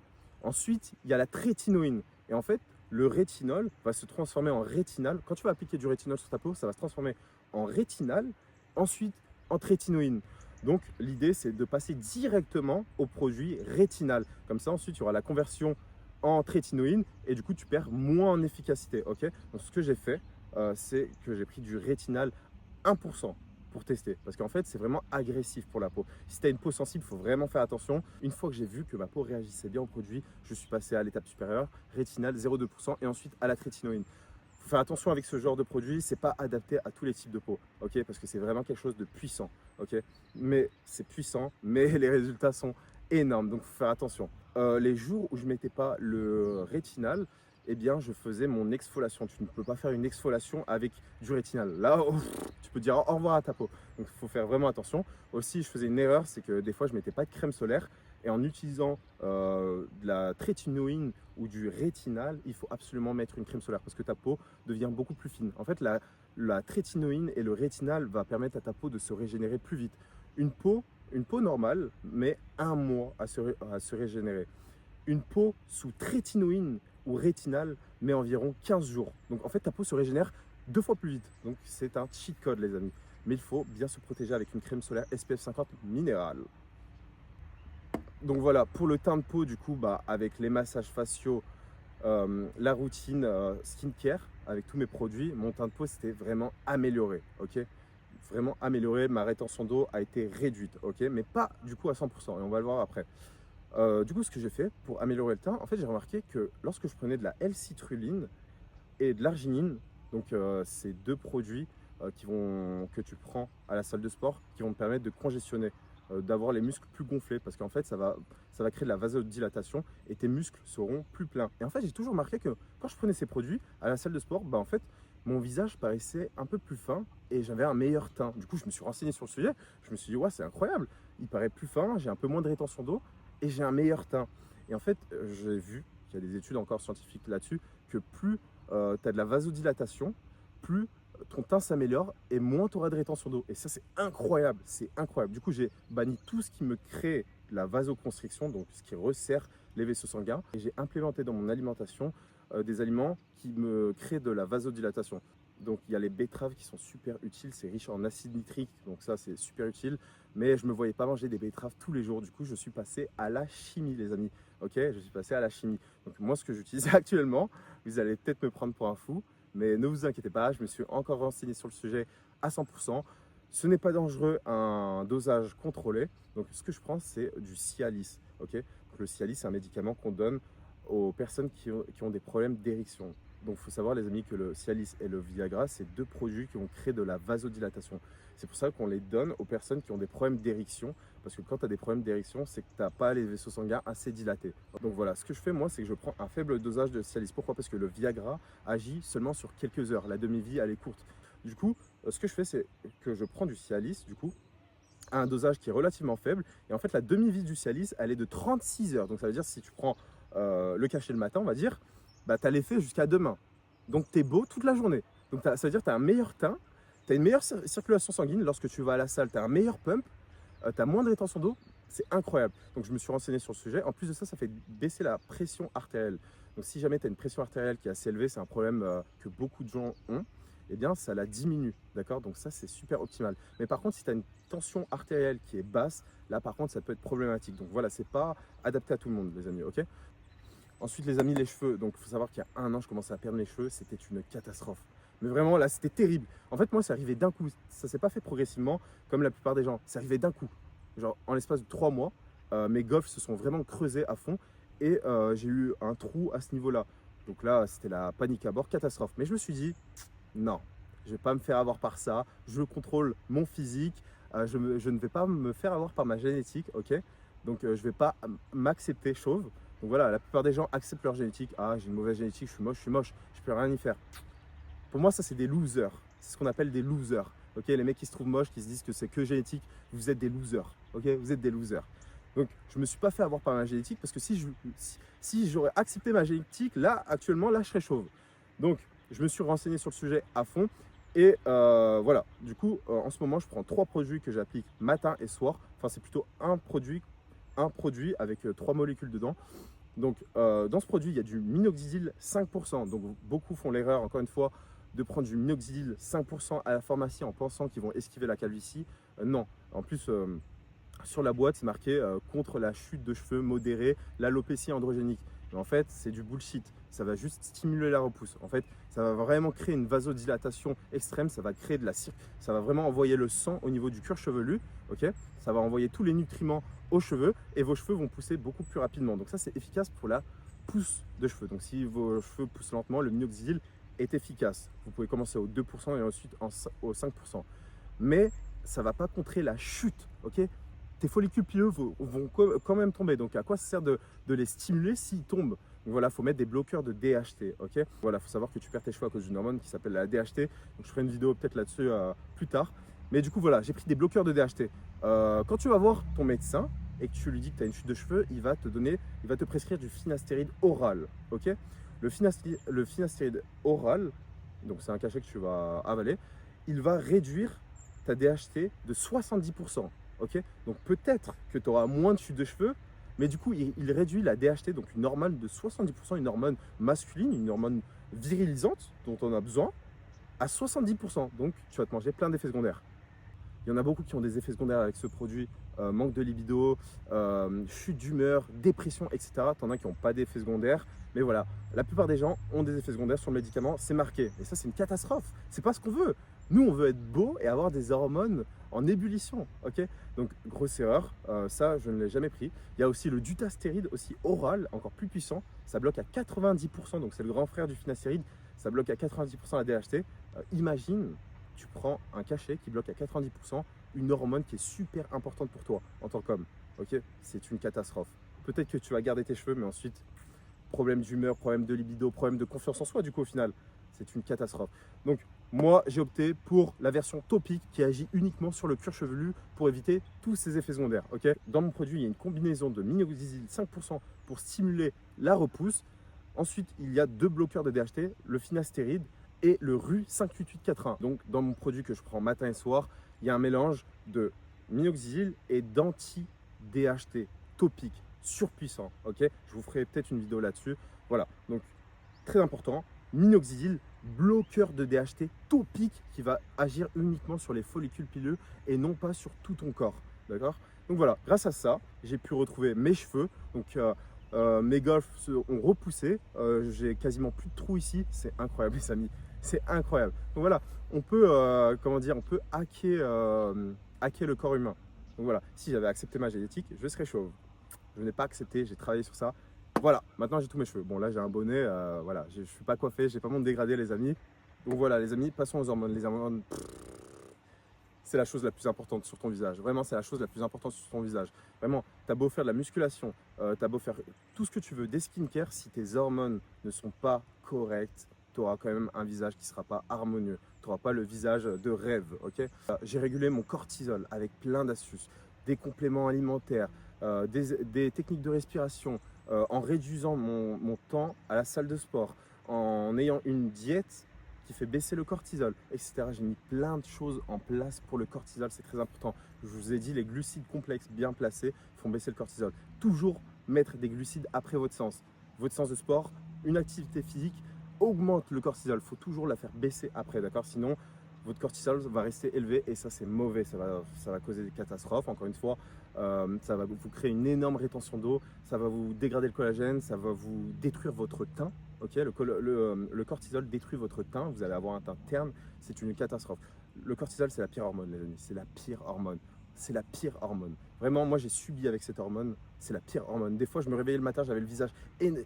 ensuite il y a la trétinoïne. Et en fait le rétinol va se transformer en rétinal. Quand tu vas appliquer du rétinol sur ta peau, ça va se transformer en rétinal, ensuite en trétinoïne. Donc l'idée c'est de passer directement au produit rétinal. Comme ça ensuite il y aura la conversion en trétinoïne et du coup tu perds moins en efficacité. Ok, donc ce que j'ai fait, c'est que j'ai pris du rétinal 1% pour tester parce qu'en fait c'est vraiment agressif pour la peau. Si tu as une peau sensible, il faut vraiment faire attention. Une fois que j'ai vu que ma peau réagissait bien au produit, je suis passé à l'étape supérieure, rétinal 0,2% et ensuite à la trétinoïne. Faut faire attention avec ce genre de produit, c'est pas adapté à tous les types de peau, ok, parce que c'est vraiment quelque chose de puissant, ok, mais c'est puissant, mais les résultats sont énormes, donc faut faire attention. Les jours où je mettais pas le rétinal, eh bien je faisais mon exfoliation. Tu ne peux pas faire une exfoliation avec du rétinal. Là, oh, tu peux dire au revoir à ta peau. Donc il faut faire vraiment attention. Aussi, je faisais une erreur, c'est que des fois je mettais pas de crème solaire et en utilisant de la trétinoïne ou du rétinal, il faut absolument mettre une crème solaire parce que ta peau devient beaucoup plus fine. En fait, la trétinoïne et le rétinal va permettre à ta peau de se régénérer plus vite. Une peau, une peau normale met un mois à se régénérer. Une peau sous trétinoïne ou rétinal met environ 15 jours. Donc en fait, ta peau se régénère 2 fois plus vite. Donc c'est un cheat code, les amis. Mais il faut bien se protéger avec une crème solaire SPF 50 minérale. Donc voilà, pour le teint de peau, du coup, bah, avec les massages faciaux, la routine skincare, avec tous mes produits, mon teint de peau s'était vraiment amélioré, ok? Vraiment amélioré, ma rétention d'eau a été réduite, ok? Mais pas du coup à 100%, et on va le voir après. Du coup, ce que j'ai fait pour améliorer le teint, en fait, j'ai remarqué que lorsque je prenais de la L-citrulline et de l'arginine, donc ces deux produits que tu prends à la salle de sport, qui vont te permettre de congestionner, d'avoir les muscles plus gonflés, parce qu'en fait, ça va créer de la vasodilatation et tes muscles seront plus pleins. Et en fait, j'ai toujours remarqué que quand je prenais ces produits à la salle de sport, bah, en fait, mon visage paraissait un peu plus fin et j'avais un meilleur teint. Du coup, je me suis renseigné sur le sujet, je me suis dit, ouais, c'est incroyable, il paraît plus fin, j'ai un peu moins de rétention d'eau et j'ai un meilleur teint. Et en fait, j'ai vu qu'il y a des études encore scientifiques là-dessus, que plus tu as de la vasodilatation, plus ton teint s'améliore et moins tu auras de rétention d'eau. Et ça, c'est incroyable, c'est incroyable. Du coup, j'ai banni tout ce qui me crée la vasoconstriction, donc ce qui resserre les vaisseaux sanguins. Et j'ai implémenté dans mon alimentation des aliments qui me créent de la vasodilatation. Donc il y a les betteraves qui sont super utiles, c'est riche en acide nitrique, donc ça c'est super utile. Mais je ne me voyais pas manger des betteraves tous les jours, du coup je suis passé à la chimie les amis. Ok, je suis passé à la chimie. Donc moi ce que j'utilise actuellement, vous allez peut-être me prendre pour un fou, mais ne vous inquiétez pas, je me suis encore renseigné sur le sujet à 100%. Ce n'est pas dangereux, un dosage contrôlé. Donc ce que je prends, c'est du Cialis. Ok, Le Cialis, c'est un médicament qu'on donne aux personnes qui ont des problèmes d'érection. Donc, il faut savoir, les amis, que le Cialis et le Viagra, c'est deux produits qui vont créer de la vasodilatation. C'est pour ça qu'on les donne aux personnes qui ont des problèmes d'érection. Parce que quand tu as des problèmes d'érection, c'est que tu n'as pas les vaisseaux sanguins assez dilatés. Donc voilà, ce que je fais, moi, c'est que je prends un faible dosage de Cialis. Pourquoi? Parce que le Viagra agit seulement sur quelques heures. La demi-vie, elle est courte. Du coup, ce que je fais, c'est que je prends du Cialis, du coup, à un dosage qui est relativement faible. Et en fait, la demi-vie du Cialis, elle est de 36 heures. Donc ça veut dire, si tu prends le cachet le matin, on va dire, bah, tu as l'effet jusqu'à demain. Donc tu es beau toute la journée. Donc ça veut dire que tu as un meilleur teint, tu as une meilleure circulation sanguine. Lorsque tu vas à la salle, tu as un meilleur pump, tu as moins de rétention d'eau. C'est incroyable. Donc je me suis renseigné sur le sujet. En plus de ça, ça fait baisser la pression artérielle. Donc si jamais tu as une pression artérielle qui est assez élevée, c'est un problème que beaucoup de gens ont, eh bien ça la diminue, d'accord? Donc ça, c'est super optimal. Mais par contre, si tu as une tension artérielle qui est basse, là par contre, ça peut être problématique. Donc voilà, c'est pas adapté à tout le monde, les amis, ok? Ensuite, les amis, les cheveux. Donc il faut savoir qu'il y a un an, je commençais à perdre mes cheveux, c'était une catastrophe. Mais vraiment, là, c'était terrible. En fait, moi, c'est arrivé d'un coup. Ça s'est pas fait progressivement, comme la plupart des gens. C'est arrivé d'un coup. Genre, en l'espace de 3 mois, mes golfs se sont vraiment creusés à fond et j'ai eu un trou à ce niveau-là. Donc là, c'était la panique à bord, catastrophe. Mais je me suis dit, non, je ne vais pas me faire avoir par ça. Je contrôle mon physique. Je ne vais pas me faire avoir par ma génétique, ok? Donc je ne vais pas m'accepter chauve. Donc voilà, la plupart des gens acceptent leur génétique. Ah, j'ai une mauvaise génétique, je suis moche, je peux rien y faire. Pour moi, ça, c'est des losers. C'est ce qu'on appelle des losers. Ok, les mecs qui se trouvent moches, qui se disent que c'est que génétique, vous êtes des losers. Ok, vous êtes des losers. Donc, je ne me suis pas fait avoir par ma génétique parce que si j'aurais accepté ma génétique, là, actuellement, là, je serais chauve. Donc, je me suis renseigné sur le sujet à fond. Et voilà, du coup, en ce moment, je prends 3 produits que j'applique matin et soir. Enfin, c'est plutôt un produit avec 3 molécules dedans. Donc, dans ce produit, il y a du minoxidil 5%. Donc, beaucoup font l'erreur, encore une fois, de prendre du minoxidil 5% à la pharmacie en pensant qu'ils vont esquiver la calvitie. Non, en plus, sur la boîte, c'est marqué contre la chute de cheveux modérée, l'alopécie androgénique. Mais en fait, c'est du bullshit. Ça va juste stimuler la repousse. En fait, ça va vraiment créer une vasodilatation extrême. Ça va créer ça va vraiment envoyer le sang au niveau du cuir chevelu. Ok, ça va envoyer tous les nutriments aux cheveux et vos cheveux vont pousser beaucoup plus rapidement. Donc ça, c'est efficace pour la pousse de cheveux. Donc si vos cheveux poussent lentement, le minoxidil est efficace. Vous pouvez commencer au 2% et ensuite au 5%. Mais ça ne va pas contrer la chute. Ok, tes follicules pileux vont quand même tomber. Donc, à quoi ça sert de les stimuler s'ils tombent? Donc voilà, il faut mettre des bloqueurs de DHT. Ok, voilà, il faut savoir que tu perds tes cheveux à cause d'une hormone qui s'appelle la DHT. Donc, je ferai une vidéo peut-être là-dessus plus tard. Mais du coup, voilà, j'ai pris des bloqueurs de DHT. Quand tu vas voir ton médecin et que tu lui dis que tu as une chute de cheveux, il va te prescrire du finastéride oral. Ok, le finastéride oral, donc c'est un cachet que tu vas avaler, il va réduire ta DHT de 70%. Ok, donc peut-être que tu auras moins de chute de cheveux, mais du coup, il réduit la DHT, donc une hormone de 70%, une hormone masculine, une hormone virilisante dont on a besoin, à 70%. Donc, tu vas te manger plein d'effets secondaires. Il y en a beaucoup qui ont des effets secondaires avec ce produit, manque de libido, chute d'humeur, dépression, etc. T'en as qui n'ont pas d'effets secondaires. Mais voilà, la plupart des gens ont des effets secondaires sur le médicament, c'est marqué. Et ça, c'est une catastrophe. C'est pas ce qu'on veut. Nous, on veut être beau et avoir des hormones en ébullition. Ok, donc, grosse erreur, ça, je ne l'ai jamais pris. Il y a aussi le dutastéride, aussi oral, encore plus puissant. Ça bloque à 90%, donc c'est le grand frère du finastéride. Ça bloque à 90% la DHT. Imagine, tu prends un cachet qui bloque à 90% une hormone qui est super importante pour toi en tant qu'homme. Ok, c'est une catastrophe. Peut-être que tu vas garder tes cheveux, mais ensuite, problème d'humeur, problème de libido, problème de confiance en soi, du coup, au final, c'est une catastrophe. Donc, moi, j'ai opté pour la version topique qui agit uniquement sur le cuir chevelu pour éviter tous ces effets secondaires. Ok, dans mon produit, il y a une combinaison de minoxidil 5% pour stimuler la repousse. Ensuite, il y a 2 bloqueurs de DHT, le finastéride et le RU 58841. Donc, dans mon produit que je prends matin et soir, il y a un mélange de minoxidil et d'anti-DHT topique, surpuissant. Ok, je vous ferai peut-être une vidéo là-dessus. Voilà, donc très important, minoxidil, bloqueur de DHT topique qui va agir uniquement sur les follicules pileux et non pas sur tout ton corps. D'accord? Donc voilà, grâce à ça, j'ai pu retrouver mes cheveux. Donc, mes golfs ont repoussé. J'ai quasiment plus de trous ici. C'est incroyable, les amis. C'est incroyable. Donc voilà, on peut, comment dire, on peut hacker le corps humain. Donc voilà, si j'avais accepté ma génétique, je serais chauve. Je n'ai pas accepté, j'ai travaillé sur ça. Voilà, maintenant j'ai tous mes cheveux. Bon là j'ai un bonnet, voilà, je ne suis pas coiffé, j'ai pas mon dégradé les amis. Donc voilà les amis, passons aux hormones. Les hormones, c'est la chose la plus importante sur ton visage. Vraiment, c'est la chose la plus importante sur ton visage. Vraiment, tu as beau faire de la musculation, tu as beau faire tout ce que tu veux, des skincare, si tes hormones ne sont pas correctes, tu auras quand même un visage qui ne sera pas harmonieux. Tu n'auras pas le visage de rêve, ok? J'ai régulé mon cortisol avec plein d'astuces, des compléments alimentaires, des techniques de respiration, en réduisant mon temps à la salle de sport, en ayant une diète qui fait baisser le cortisol, etc. J'ai mis plein de choses en place pour le cortisol, c'est très important. Je vous ai dit, les glucides complexes bien placés font baisser le cortisol. Toujours mettre des glucides après votre séance. Votre séance de sport, une activité physique augmente le cortisol. Il faut toujours la faire baisser après, d'accord? Sinon, votre cortisol va rester élevé et ça c'est mauvais, ça va causer des catastrophes. Encore une fois, ça va vous créer une énorme rétention d'eau, ça va vous dégrader le collagène, ça va vous détruire votre teint. Okay, le cortisol détruit votre teint, vous allez avoir un teint terne, c'est une catastrophe. Le cortisol c'est la pire hormone les amis, c'est la pire hormone. C'est la pire hormone. Vraiment, moi j'ai subi avec cette hormone, c'est la pire hormone. Des fois je me réveillais le matin, j'avais le visage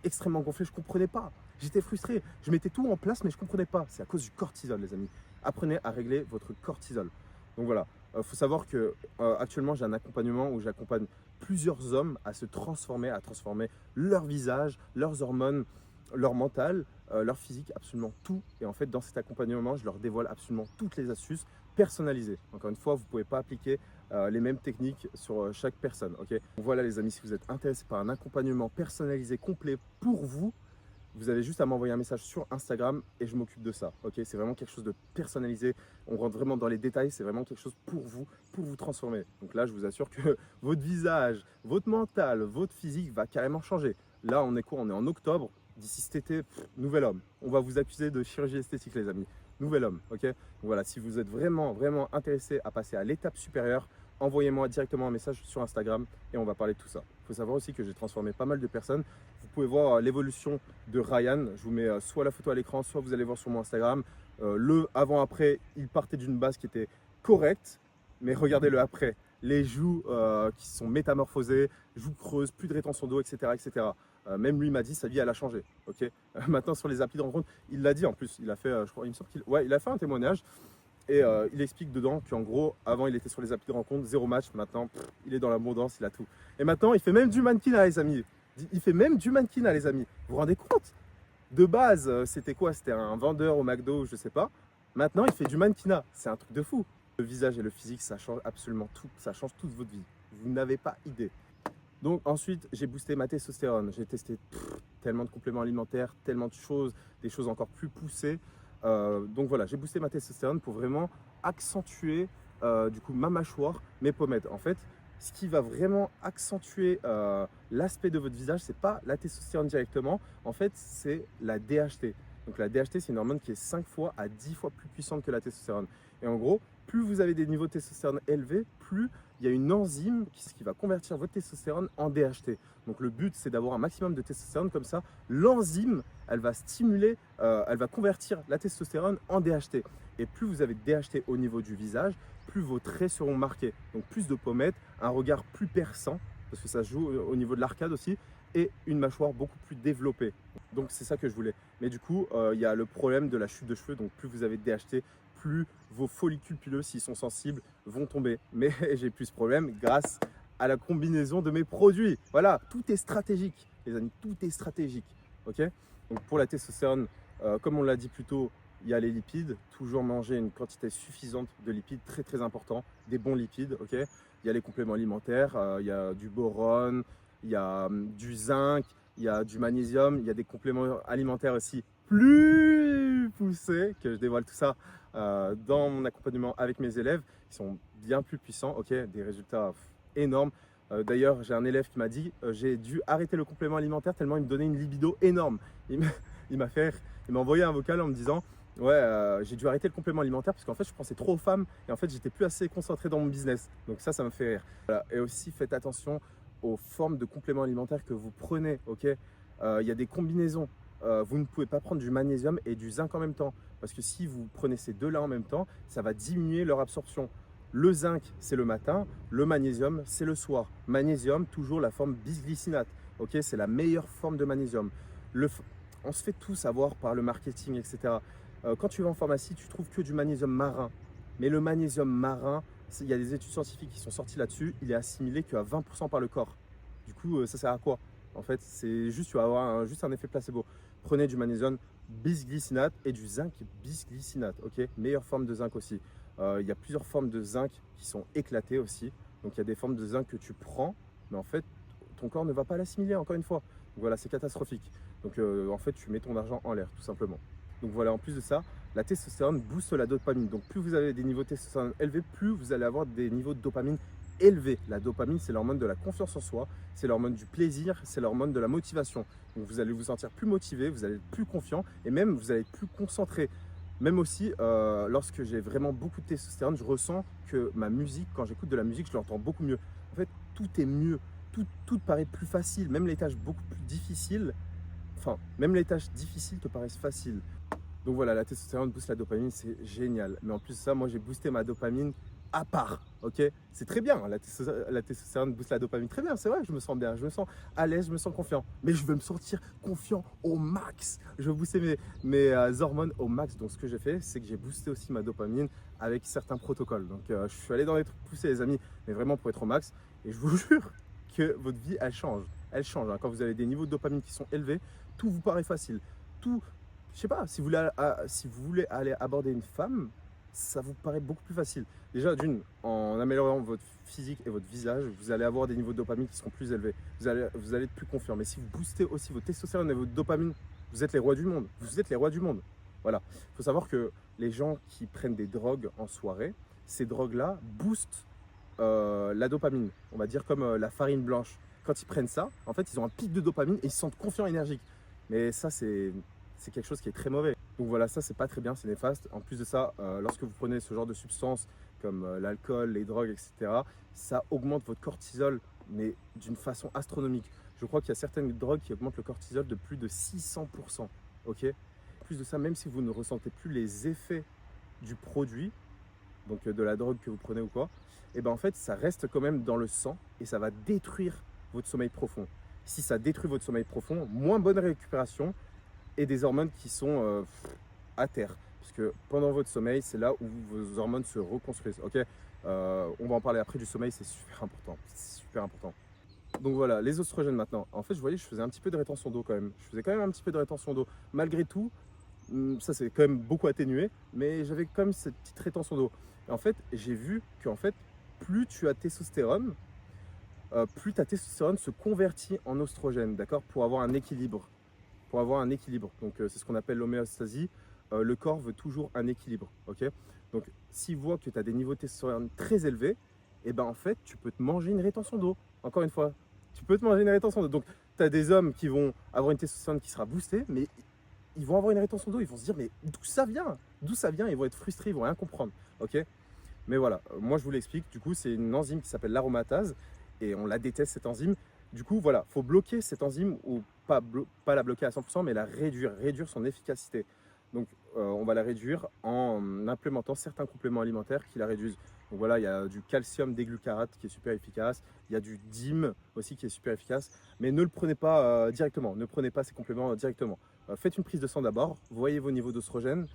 extrêmement gonflé, je ne comprenais pas. J'étais frustré, je mettais tout en place mais je ne comprenais pas. C'est à cause du cortisol les amis. Apprenez à régler votre cortisol. Donc voilà, faut savoir que actuellement j'ai un accompagnement où j'accompagne plusieurs hommes à se transformer, à transformer leur visage, leurs hormones, leur mental, leur physique, absolument tout. Et en fait, dans cet accompagnement, je leur dévoile absolument toutes les astuces personnalisées. Encore une fois, vous ne pouvez pas appliquer les mêmes techniques sur chaque personne. Okay, donc voilà les amis, si vous êtes intéressés par un accompagnement personnalisé complet pour vous, vous avez juste à m'envoyer un message sur Instagram et je m'occupe de ça. Okay, c'est vraiment quelque chose de personnalisé. On rentre vraiment dans les détails. C'est vraiment quelque chose pour vous transformer. Donc là, je vous assure que votre visage, votre mental, votre physique va carrément changer. Là, on est quoi? On est en octobre. D'ici cet été, nouvel homme. On va vous accuser de chirurgie esthétique, les amis. Nouvel homme, ok? Donc voilà, si vous êtes vraiment intéressé à passer à l'étape supérieure, envoyez-moi directement un message sur Instagram et on va parler de tout ça. Il faut savoir aussi que j'ai transformé pas mal de personnes. Vous pouvez voir l'évolution de Ryan. Je vous mets soit la photo à l'écran, soit vous allez voir sur mon Instagram. Le avant-après, il partait d'une base qui était correcte, mais regardez le après. Les joues qui sont métamorphosées, joues creuses, plus de rétention d'eau, etc., etc. Même lui m'a dit sa vie elle a changé. Ok. Maintenant sur les applis de rencontre, il l'a dit en plus. Il a fait, je crois, il me semble il a fait un témoignage et il explique dedans qu'en gros, avant il était sur les applis de rencontre, zéro match. Maintenant, il est dans l'abondance, il a tout. Et maintenant, il fait même du mannequinat, les amis. Il fait même du mannequinat, les amis. Vous vous rendez compte? De base, c'était quoi? C'était un vendeur au McDo, je sais pas. Maintenant, il fait du mannequinat. C'est un truc de fou. Le visage et le physique, ça change absolument tout. Ça change toute votre vie. Vous n'avez pas idée. Donc ensuite, j'ai boosté ma testostérone. J'ai testé tellement de compléments alimentaires, tellement de choses, des choses encore plus poussées. Donc voilà, j'ai boosté ma testostérone pour vraiment accentuer du coup ma mâchoire, mes pommettes. En fait, ce qui va vraiment accentuer l'aspect de votre visage, c'est pas la testostérone directement. En fait, c'est la DHT. Donc la DHT, c'est une hormone qui est 5 fois à 10 fois plus puissante que la testostérone. Et en gros, plus vous avez des niveaux de testostérone élevés, plus il y a une enzyme qui va convertir votre testostérone en DHT. Donc le but, c'est d'avoir un maximum de testostérone, comme ça, l'enzyme, elle va stimuler, elle va convertir la testostérone en DHT. Et plus vous avez de DHT au niveau du visage, plus vos traits seront marqués. Donc plus de pommettes, un regard plus perçant, parce que ça se joue au niveau de l'arcade aussi, et une mâchoire beaucoup plus développée. Donc c'est ça que je voulais. Mais du coup, il y a le problème de la chute de cheveux. Donc plus vous avez de DHT, plus vos follicules pileux, s'ils sont sensibles, vont tomber. Mais j'ai plus ce problème grâce à la combinaison de mes produits. Voilà, tout est stratégique, les amis, tout est stratégique. Ok? Donc pour la testostérone, comme on l'a dit plus tôt, il y a les lipides. Toujours manger une quantité suffisante de lipides, très très important, des bons lipides. Ok? Il y a les compléments alimentaires, il y a du boron, il y a du zinc, il y a du magnésium, il y a des compléments alimentaires aussi plus poussés, que je dévoile tout ça dans mon accompagnement avec mes élèves, qui sont bien plus puissants, ok, des résultats énormes. D'ailleurs, j'ai un élève qui m'a dit j'ai dû arrêter le complément alimentaire tellement il me donnait une libido énorme. Il m'a envoyé un vocal en me disant ouais, j'ai dû arrêter le complément alimentaire parce qu'en fait je pensais trop aux femmes et en fait j'étais plus assez concentré dans mon business. Donc ça me fait rire. Voilà. Et aussi faites attention aux formes de compléments alimentaires que vous prenez, ok. Il y a des combinaisons. Vous ne pouvez pas prendre du magnésium et du zinc en même temps parce que si vous prenez ces deux-là en même temps, ça va diminuer leur absorption. Le zinc, c'est le matin. Le magnésium, c'est le soir. Magnésium, toujours la forme bisglycinate. Ok, c'est la meilleure forme de magnésium. On se fait tous avoir par le marketing, etc. Quand tu vas en pharmacie, tu trouves que du magnésium marin. Mais le magnésium marin, il y a des études scientifiques qui sont sorties là-dessus, il est assimilé qu'à 20% par le corps. Du coup, ça sert à quoi? En fait, c'est juste, tu vas avoir juste un effet placebo. Prenez du magnésium bisglycinate et du zinc bisglycinate, ok? Meilleure forme de zinc aussi. Il y a plusieurs formes de zinc qui sont éclatées aussi. Donc il y a des formes de zinc que tu prends, mais en fait, ton corps ne va pas l'assimiler, encore une fois. Donc voilà, c'est catastrophique. Donc en fait, tu mets ton argent en l'air, tout simplement. Donc voilà, en plus de ça, la testostérone booste la dopamine. Donc plus vous avez des niveaux de testostérone élevés, plus vous allez avoir des niveaux de dopamine élevés. La dopamine, c'est l'hormone de la confiance en soi, c'est l'hormone du plaisir, c'est l'hormone de la motivation. Donc vous allez vous sentir plus motivé, vous allez être plus confiant et même vous allez être plus concentré. Même aussi, lorsque j'ai vraiment beaucoup de testostérone, je ressens que ma musique, quand j'écoute de la musique, je l'entends beaucoup mieux. En fait, tout est mieux, tout paraît plus facile, même les tâches beaucoup plus difficiles, enfin, même les tâches difficiles te paraissent faciles. Donc voilà, la testostérone booste la dopamine, c'est génial. Mais en plus de ça, moi j'ai boosté ma dopamine à part, ok? C'est très bien, la testostérone booste la dopamine, très bien, c'est vrai, je me sens bien, je me sens à l'aise, je me sens confiant. Mais je veux me sentir confiant au max. Je veux booster mes hormones au max. Donc ce que j'ai fait, c'est que j'ai boosté aussi ma dopamine avec certains protocoles. Donc je suis allé dans les trucs poussés, les amis, mais vraiment pour être au max. Et je vous jure que votre vie, elle change. Elle change, hein. Quand vous avez des niveaux de dopamine qui sont élevés, tout vous paraît facile. Tout, je sais pas, si vous voulez aller aborder une femme, ça vous paraît beaucoup plus facile. Déjà, d'une, en améliorant votre physique et votre visage, vous allez avoir des niveaux de dopamine qui seront plus élevés. Vous allez être plus confiant. Mais si vous boostez aussi votre testostérone et votre dopamine, vous êtes les rois du monde. Vous êtes les rois du monde. Voilà. Il faut savoir que les gens qui prennent des drogues en soirée, ces drogues-là boostent la dopamine. On va dire comme la farine blanche. Quand ils prennent ça, en fait, ils ont un pic de dopamine et ils se sentent confiants et énergiques. Mais ça, c'est quelque chose qui est très mauvais. Donc voilà, ça, c'est pas très bien, c'est néfaste. En plus de ça, lorsque vous prenez ce genre de substances comme l'alcool, les drogues, etc., ça augmente votre cortisol, mais d'une façon astronomique. Je crois qu'il y a certaines drogues qui augmentent le cortisol de plus de 600%. Ok. En plus de ça, même si vous ne ressentez plus les effets du produit, donc de la drogue que vous prenez ou quoi, et ben en fait, ça reste quand même dans le sang et ça va détruire votre sommeil profond. Si ça détruit votre sommeil profond, moins bonne récupération et des hormones qui sont à terre. Parce que pendant votre sommeil, c'est là où vos hormones se reconstruisent. Ok. On va en parler après du sommeil, c'est super important. C'est super important. Donc voilà, les oestrogènes maintenant. En fait, je voyais, je faisais un petit peu de rétention d'eau quand même. Je faisais quand même un petit peu de rétention d'eau. Malgré tout, ça c'est quand même beaucoup atténué, mais j'avais quand même cette petite rétention d'eau. Et en fait, j'ai vu que en fait, plus tu as testostérone, plus ta testostérone se convertit en oestrogène, d'accord, pour avoir un équilibre. Pour avoir un équilibre. Donc c'est ce qu'on appelle l'homéostasie. Le corps veut toujours un équilibre, ok. Donc s'il voit que tu as des niveaux de testostérone très élevés, et ben en fait, tu peux te manger une rétention d'eau. Encore une fois, tu peux te manger une rétention d'eau. Donc tu as des hommes qui vont avoir une testostérone qui sera boostée, mais ils vont avoir une rétention d'eau, ils vont se dire mais d'où ça vient? D'où ça vient? Ils vont être frustrés, ils vont rien comprendre, ok. Mais voilà, moi je vous l'explique, du coup c'est une enzyme qui s'appelle l'aromatase et on la déteste cette enzyme. Du coup voilà, il faut bloquer cette enzyme ou pas la bloquer à 100% mais la réduire son efficacité. Donc on va la réduire en implémentant certains compléments alimentaires qui la réduisent. Donc voilà, il y a du calcium déglucarate qui est super efficace, il y a du DIM aussi qui est super efficace, mais ne le prenez pas directement, ne prenez pas ces compléments directement. Faites une prise de sang d'abord, voyez vos niveaux d'oestrogène.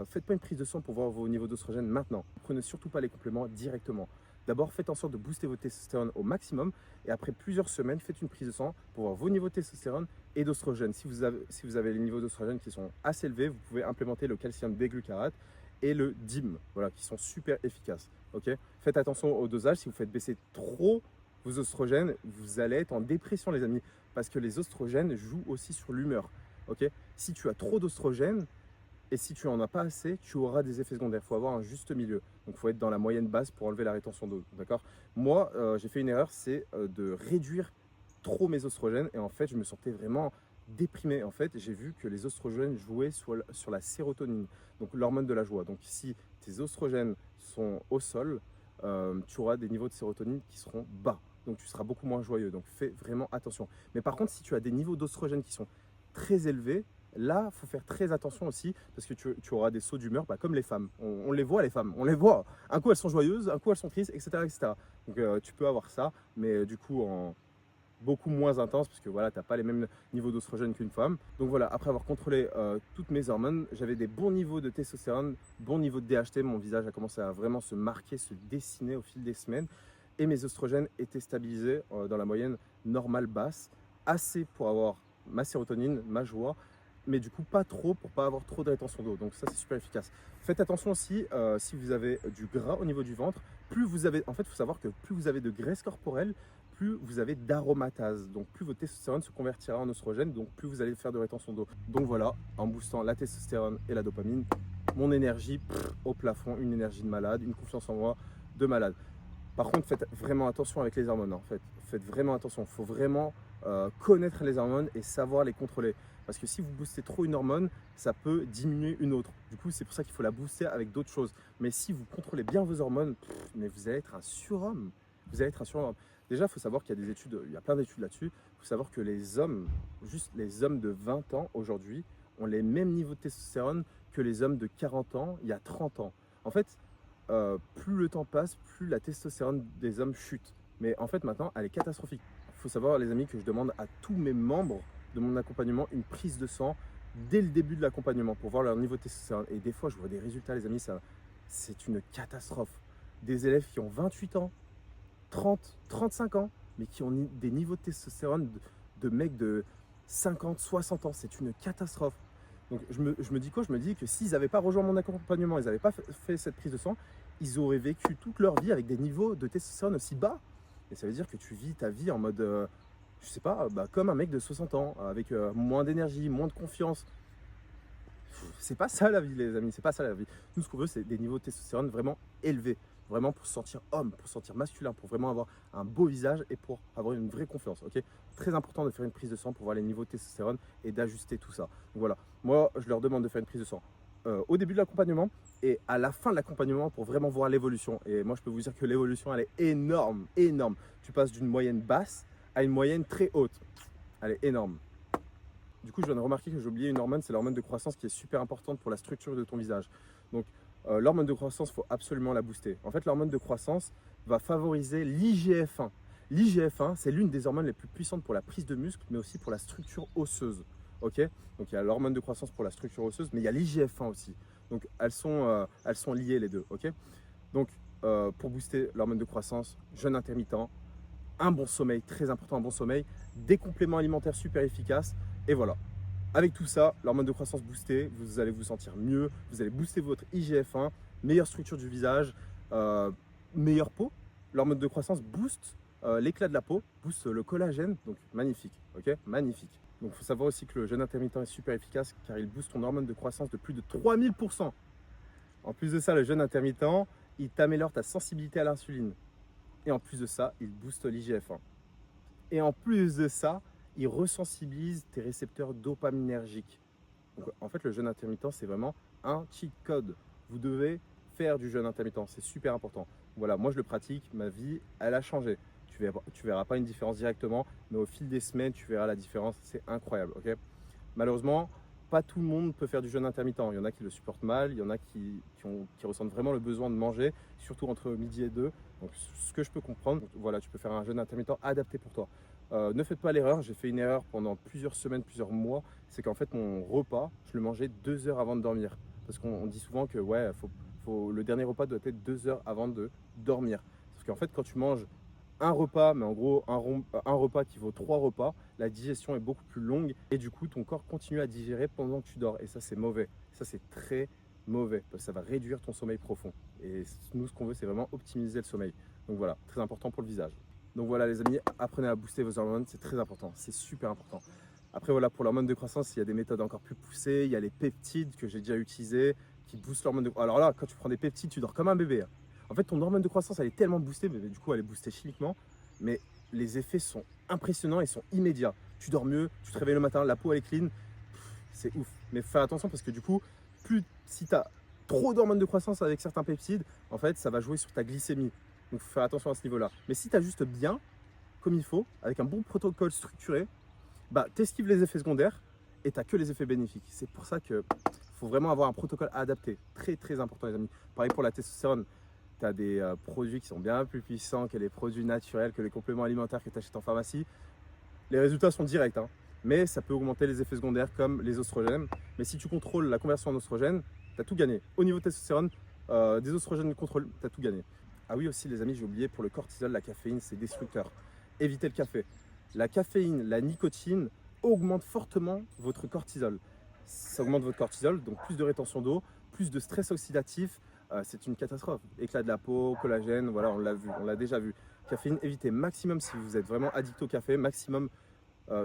Faites pas une prise de sang pour voir vos niveaux d'oestrogène maintenant. Ne prenez surtout pas les compléments directement. D'abord, faites en sorte de booster votre testostérone au maximum et après plusieurs semaines, faites une prise de sang pour voir vos niveaux de testostérone et d'oestrogène. Si vous avez les niveaux d'oestrogène qui sont assez élevés, vous pouvez implémenter le calcium déglucarate et le DIM, voilà, qui sont super efficaces. Okay. Faites attention au dosage. Si vous faites baisser trop vos oestrogènes, vous allez être en dépression, les amis, parce que les oestrogènes jouent aussi sur l'humeur. Okay. Si tu as trop d'oestrogènes, et si tu n'en as pas assez, tu auras des effets secondaires. Il faut avoir un juste milieu. Donc, il faut être dans la moyenne basse pour enlever la rétention d'eau. D'accord. Moi, j'ai fait une erreur, c'est de réduire trop mes oestrogènes. Et en fait, je me sentais vraiment déprimé. En fait, j'ai vu que les oestrogènes jouaient sur la sérotonine, donc l'hormone de la joie. Donc, si tes oestrogènes sont au sol, tu auras des niveaux de sérotonine qui seront bas. Donc, tu seras beaucoup moins joyeux. Donc, fais vraiment attention. Mais par contre, si tu as des niveaux d'oestrogènes qui sont très élevés, Là, il faut faire très attention aussi parce que tu auras des sauts d'humeur comme les femmes. On les voit, les femmes, on les voit. Un coup, elles sont joyeuses, un coup, elles sont tristes, etc. etc. Donc, tu peux avoir ça, mais du coup, en beaucoup moins intense parce que voilà, tu n'as pas les mêmes niveaux d'oestrogène qu'une femme. Donc voilà, après avoir contrôlé toutes mes hormones, j'avais des bons niveaux de testostérone, bons niveaux de DHT. Mon visage a commencé à vraiment se marquer, se dessiner au fil des semaines. Et mes oestrogènes étaient stabilisés dans la moyenne normale basse, assez pour avoir ma sérotonine, ma joie, mais du coup pas trop pour pas avoir trop de rétention d'eau. Donc ça, c'est super efficace. Faites attention aussi si vous avez du gras au niveau du ventre. Plus vous avez, en fait, il faut savoir que plus vous avez de graisse corporelle, plus vous avez d'aromatase. Donc plus votre testostérone se convertira en oestrogène, donc plus vous allez faire de rétention d'eau. Donc voilà, en boostant la testostérone et la dopamine, mon énergie au plafond, une énergie de malade, une confiance en moi de malade. Par contre, faites vraiment attention avec les hormones. En fait, faites vraiment attention. Il faut vraiment connaître les hormones et savoir les contrôler. Parce que si vous boostez trop une hormone, ça peut diminuer une autre. Du coup, c'est pour ça qu'il faut la booster avec d'autres choses. Mais si vous contrôlez bien vos hormones, mais vous allez être un surhomme. Vous allez être un surhomme. Déjà, il faut savoir qu'il y a des études, il y a plein d'études là-dessus. Il faut savoir que les hommes, juste les hommes de 20 ans aujourd'hui, ont les mêmes niveaux de testostérone que les hommes de 40 ans il y a 30 ans. En fait, plus le temps passe, plus la testostérone des hommes chute. Mais en fait, maintenant, elle est catastrophique. Il faut savoir, les amis, que je demande à tous mes membres de mon accompagnement une prise de sang dès le début de l'accompagnement pour voir leur niveau de testostérone. Et des fois, je vois des résultats, les amis, c'est une catastrophe. Des élèves qui ont 28 ans, 30, 35 ans, mais qui ont des niveaux de testostérone de mecs de 50, 60 ans. C'est une catastrophe. Donc je me dis quoi? Je me dis que s'ils n'avaient pas rejoint mon accompagnement, ils n'avaient pas fait cette prise de sang, ils auraient vécu toute leur vie avec des niveaux de testostérone aussi bas. Et ça veut dire que tu vis ta vie en mode, je sais pas, comme un mec de 60 ans, avec moins d'énergie, moins de confiance. C'est pas ça la vie, les amis, c'est pas ça la vie. Nous, ce qu'on veut, c'est des niveaux de testostérone vraiment élevés. Vraiment pour se sentir homme, pour se sentir masculin, pour vraiment avoir un beau visage et pour avoir une vraie confiance. Ok, très important de faire une prise de sang pour voir les niveaux de testostérone et d'ajuster tout ça. Donc voilà, moi je leur demande de faire une prise de sang au début de l'accompagnement et à la fin de l'accompagnement pour vraiment voir l'évolution. Et moi je peux vous dire que l'évolution elle est énorme, énorme. Tu passes d'une moyenne basse à une moyenne très haute. Elle est énorme. Du coup, je viens de remarquer que j'ai oublié une hormone, c'est l'hormone de croissance qui est super importante pour la structure de ton visage. Donc, l'hormone de croissance, il faut absolument la booster. En fait, l'hormone de croissance va favoriser l'IGF-1. L'IGF-1, c'est l'une des hormones les plus puissantes pour la prise de muscle, mais aussi pour la structure osseuse. Ok? Donc, il y a l'hormone de croissance pour la structure osseuse, mais il y a l'IGF-1 aussi. Donc, elles sont liées les deux. Ok? Donc, pour booster l'hormone de croissance, jeûne intermittent, un bon sommeil, très important, un bon sommeil, des compléments alimentaires super efficaces. Et voilà, avec tout ça, l'hormone de croissance boostée, vous allez vous sentir mieux, vous allez booster votre IGF-1, meilleure structure du visage, meilleure peau. L'hormone de croissance booste l'éclat de la peau, booste le collagène, donc magnifique, ok, magnifique. Donc il faut savoir aussi que le jeûne intermittent est super efficace car il booste ton hormone de croissance de plus de 3000%. En plus de ça, le jeûne intermittent, il t'améliore ta sensibilité à l'insuline. Et en plus de ça, il booste l'IGF-1. Et en plus de ça, il resensibilise tes récepteurs dopaminergiques. Donc, en fait, le jeûne intermittent, c'est vraiment un cheat code. Vous devez faire du jeûne intermittent, c'est super important. Voilà, moi je le pratique, ma vie, elle a changé. Tu verras pas une différence directement, mais au fil des semaines, tu verras la différence. C'est incroyable, ok? Malheureusement, pas tout le monde peut faire du jeûne intermittent. Il y en a qui le supportent mal, il y en a qui ressentent vraiment le besoin de manger, surtout entre midi et 2. Donc, ce que je peux comprendre, voilà, tu peux faire un jeûne intermittent adapté pour toi. Ne faites pas l'erreur, j'ai fait une erreur pendant plusieurs semaines, plusieurs mois, c'est qu'en fait mon repas, je le mangeais 2 heures avant de dormir. Parce qu'on dit souvent que ouais, le dernier repas doit être 2 heures avant de dormir. Sauf qu'en fait quand tu manges un repas, mais en gros un repas qui vaut 3 repas, la digestion est beaucoup plus longue et du coup ton corps continue à digérer pendant que tu dors. Et ça c'est mauvais, ça c'est très mauvais, parce que ça va réduire ton sommeil profond. Et nous ce qu'on veut c'est vraiment optimiser le sommeil. Donc voilà, très important pour le visage. Donc voilà les amis, apprenez à booster vos hormones, c'est très important, c'est super important. Après voilà, pour l'hormone de croissance, il y a des méthodes encore plus poussées, il y a les peptides que j'ai déjà utilisés, qui boostent l'hormone de croissance. Alors là, quand tu prends des peptides, tu dors comme un bébé. En fait, ton hormone de croissance, elle est tellement boostée, mais du coup, elle est boostée chimiquement, mais les effets sont impressionnants et sont immédiats. Tu dors mieux, tu te réveilles le matin, la peau elle est clean, c'est ouf. Mais fais attention parce que du coup, si tu as trop d'hormones de croissance avec certains peptides, en fait, ça va jouer sur ta glycémie. Donc, il faut faire attention à ce niveau-là. Mais si tu as juste bien, comme il faut, avec un bon protocole structuré, bah, tu esquives les effets secondaires et tu n'as que les effets bénéfiques. C'est pour ça qu'il faut vraiment avoir un protocole adapté. Très, très important, les amis. Pareil pour la testostérone. Tu as des produits qui sont bien plus puissants que les produits naturels, que les compléments alimentaires que tu achètes en pharmacie. Les résultats sont directs, hein, mais ça peut augmenter les effets secondaires comme les oestrogènes. Mais si tu contrôles la conversion en oestrogènes, tu as tout gagné. Au niveau de testostérone, des oestrogènes contrôle, tu as tout gagné. Ah oui aussi les amis, j'ai oublié, pour le cortisol, la caféine, c'est destructeur. Évitez le café. La caféine, la nicotine augmente fortement votre cortisol. Ça augmente votre cortisol, donc plus de rétention d'eau, plus de stress oxydatif. C'est une catastrophe. Éclat de la peau, collagène, voilà, on l'a vu, on l'a déjà vu. Caféine, évitez maximum si vous êtes vraiment addict au café, maximum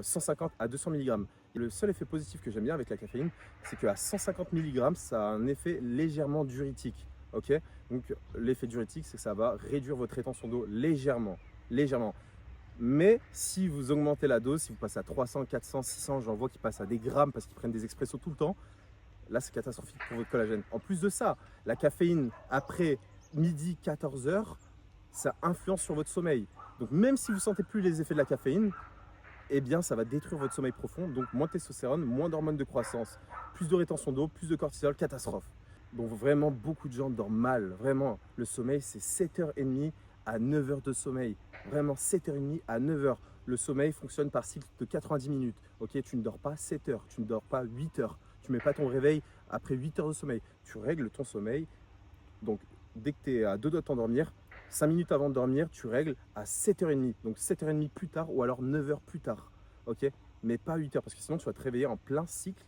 150 à 200 mg. Et le seul effet positif que j'aime bien avec la caféine, c'est qu'à 150 mg, ça a un effet légèrement diurétique. Ok, donc l'effet diurétique, c'est que ça va réduire votre rétention d'eau légèrement, légèrement. Mais si vous augmentez la dose, si vous passez à 300, 400, 600, j'en vois qui passent à des grammes parce qu'ils prennent des expressos tout le temps, là c'est catastrophique pour votre collagène. En plus de ça, la caféine après midi 14h, ça influence sur votre sommeil. Donc même si vous ne sentez plus les effets de la caféine, eh bien ça va détruire votre sommeil profond. Donc moins de testostérone, moins d'hormones de croissance, plus de rétention d'eau, plus de cortisol, catastrophe. Donc vraiment beaucoup de gens dorment mal. Vraiment, le sommeil c'est 7h30 à 9h de sommeil. Vraiment 7h30 à 9h. Le sommeil fonctionne par cycle de 90 minutes. Ok, tu ne dors pas 7 heures, tu ne dors pas 8 heures. Tu ne mets pas ton réveil après 8 heures de sommeil. Tu règles ton sommeil. Donc dès que tu es à 2 doigts de t'endormir, 5 minutes avant de dormir, tu règles à 7h30. Donc 7h30 plus tard ou alors 9h plus tard. Ok, mais pas 8 heures parce que sinon tu vas te réveiller en plein cycle